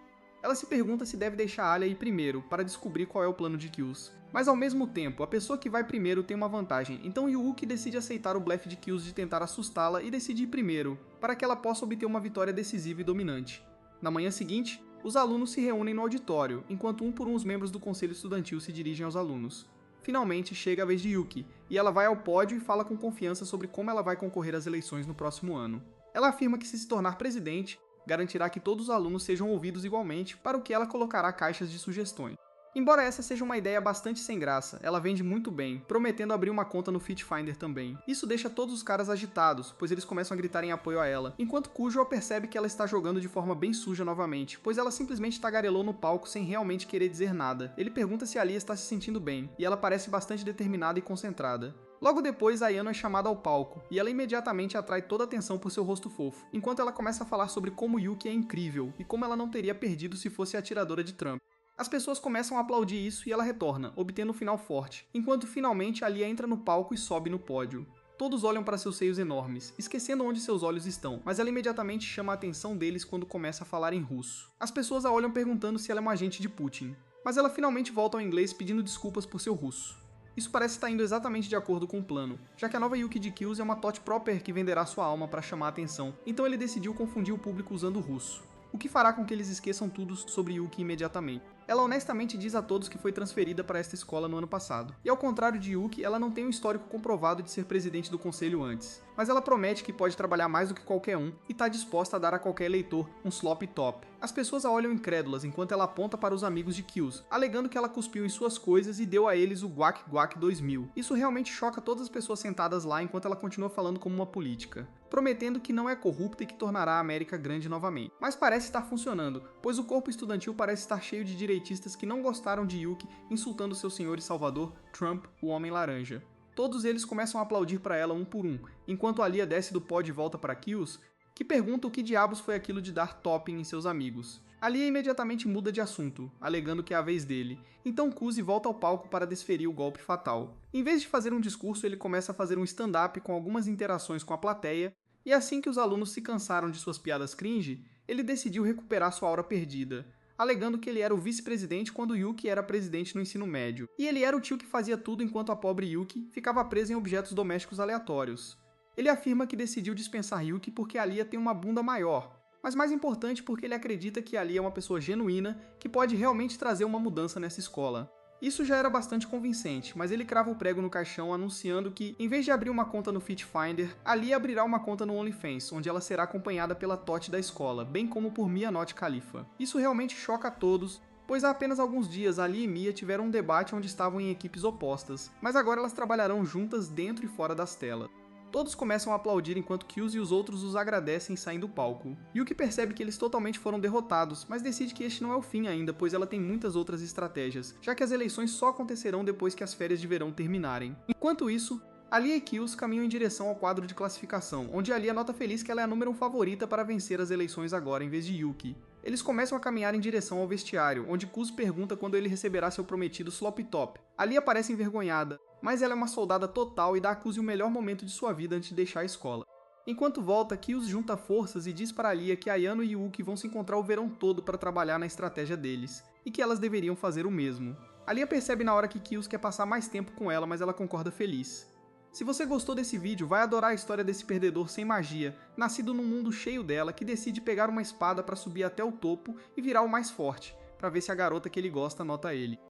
S1: Ela se pergunta se deve deixar Alia ir primeiro, para descobrir qual é o plano de Kyuus. Mas ao mesmo tempo, a pessoa que vai primeiro tem uma vantagem, então Yuki decide aceitar o blefe de Kyuus de tentar assustá-la e decide ir primeiro, para que ela possa obter uma vitória decisiva e dominante. Na manhã seguinte, os alunos se reúnem no auditório, enquanto um por um os membros do conselho estudantil se dirigem aos alunos. Finalmente chega a vez de Yuki, e ela vai ao pódio e fala com confiança sobre como ela vai concorrer às eleições no próximo ano. Ela afirma que se tornar presidente, garantirá que todos os alunos sejam ouvidos igualmente, para o que ela colocará caixas de sugestões. Embora essa seja uma ideia bastante sem graça, ela vende muito bem, prometendo abrir uma conta no Fitfinder também. Isso deixa todos os caras agitados, pois eles começam a gritar em apoio a ela, enquanto Kujo percebe que ela está jogando de forma bem suja novamente, pois ela simplesmente tagarelou no palco sem realmente querer dizer nada. Ele pergunta se Alia está se sentindo bem, e ela parece bastante determinada e concentrada. Logo depois, Ayano é chamada ao palco, e ela imediatamente atrai toda a atenção por seu rosto fofo, enquanto ela começa a falar sobre como Yuki é incrível, e como ela não teria perdido se fosse a atiradora de Trump. As pessoas começam a aplaudir isso e ela retorna, obtendo um final forte, enquanto finalmente Alia entra no palco e sobe no pódio. Todos olham para seus seios enormes, esquecendo onde seus olhos estão, mas ela imediatamente chama a atenção deles quando começa a falar em russo. As pessoas a olham perguntando se ela é uma agente de Putin, mas ela finalmente volta ao inglês pedindo desculpas por seu russo. Isso parece estar indo exatamente de acordo com o plano, já que a nova Yuki de Kyuus é uma Tot Proper que venderá sua alma para chamar a atenção, então ele decidiu confundir o público usando o russo, o que fará com que eles esqueçam tudo sobre Yuki imediatamente. Ela honestamente diz a todos que foi transferida para esta escola no ano passado, e ao contrário de Yuki, ela não tem um histórico comprovado de ser presidente do conselho antes. mas ela promete que pode trabalhar mais do que qualquer um e está disposta a dar a qualquer eleitor um sloppy top. As pessoas a olham incrédulas enquanto ela aponta para os amigos de Kills, alegando que ela cuspiu em suas coisas e deu a eles o Guac Guac 2000. Isso realmente choca todas as pessoas sentadas lá enquanto ela continua falando como uma política, prometendo que não é corrupta e que tornará a América grande novamente. Mas parece estar funcionando, pois o corpo estudantil parece estar cheio de direitistas que não gostaram de Yuki insultando seu senhor e salvador, Trump, o Homem-Laranja. Todos eles começam a aplaudir para ela um por um, enquanto Alia desce do pó de volta para Kills, que pergunta o que diabos foi aquilo de dar topping em seus amigos. Alia imediatamente muda de assunto, alegando que é a vez dele, então Kuzi volta ao palco para desferir o golpe fatal. Em vez de fazer um discurso, ele começa a fazer um stand-up com algumas interações com a plateia, e assim que os alunos se cansaram de suas piadas cringe, ele decidiu recuperar sua aura perdida, alegando que ele era o vice-presidente quando Yuki era presidente no ensino médio, e ele era o tio que fazia tudo enquanto a pobre Yuki ficava presa em objetos domésticos aleatórios. Ele afirma que decidiu dispensar Yuki porque Alia tem uma bunda maior, mas mais importante porque ele acredita que Alia é uma pessoa genuína que pode realmente trazer uma mudança nessa escola. Isso já era bastante convincente, mas ele crava o prego no caixão anunciando que, em vez de abrir uma conta no Fitfinder, Alia abrirá uma conta no OnlyFans, onde ela será acompanhada pela Tote da escola, bem como por Mia Not Khalifa. Isso realmente choca a todos, pois há apenas alguns dias Alia e Mia tiveram um debate onde estavam em equipes opostas, mas agora elas trabalharão juntas dentro e fora das telas. Todos começam a aplaudir enquanto Kills e os outros os agradecem saindo do palco. Yuki percebe que eles totalmente foram derrotados, mas decide que este não é o fim ainda, pois ela tem muitas outras estratégias, já que as eleições só acontecerão depois que as férias de verão terminarem. Enquanto isso, Alia e Kills caminham em direção ao quadro de classificação, onde Alia nota feliz que ela é a número 1 favorita para vencer as eleições agora em vez de Yuki. Eles começam a caminhar em direção ao vestiário, onde Kuz pergunta quando ele receberá seu prometido Sloppy Top. Alia parece envergonhada, mas ela é uma soldada total e dá a Kuzi o melhor momento de sua vida antes de deixar a escola. Enquanto volta, Kills junta forças e diz para Alia que Ayano e Yuki vão se encontrar o verão todo para trabalhar na estratégia deles, e que elas deveriam fazer o mesmo. Alia percebe na hora que Kills quer passar mais tempo com ela, mas ela concorda feliz. Se você gostou desse vídeo, vai adorar a história desse perdedor sem magia, nascido num mundo cheio dela, que decide pegar uma espada para subir até o topo e virar o mais forte, para ver se a garota que ele gosta nota ele.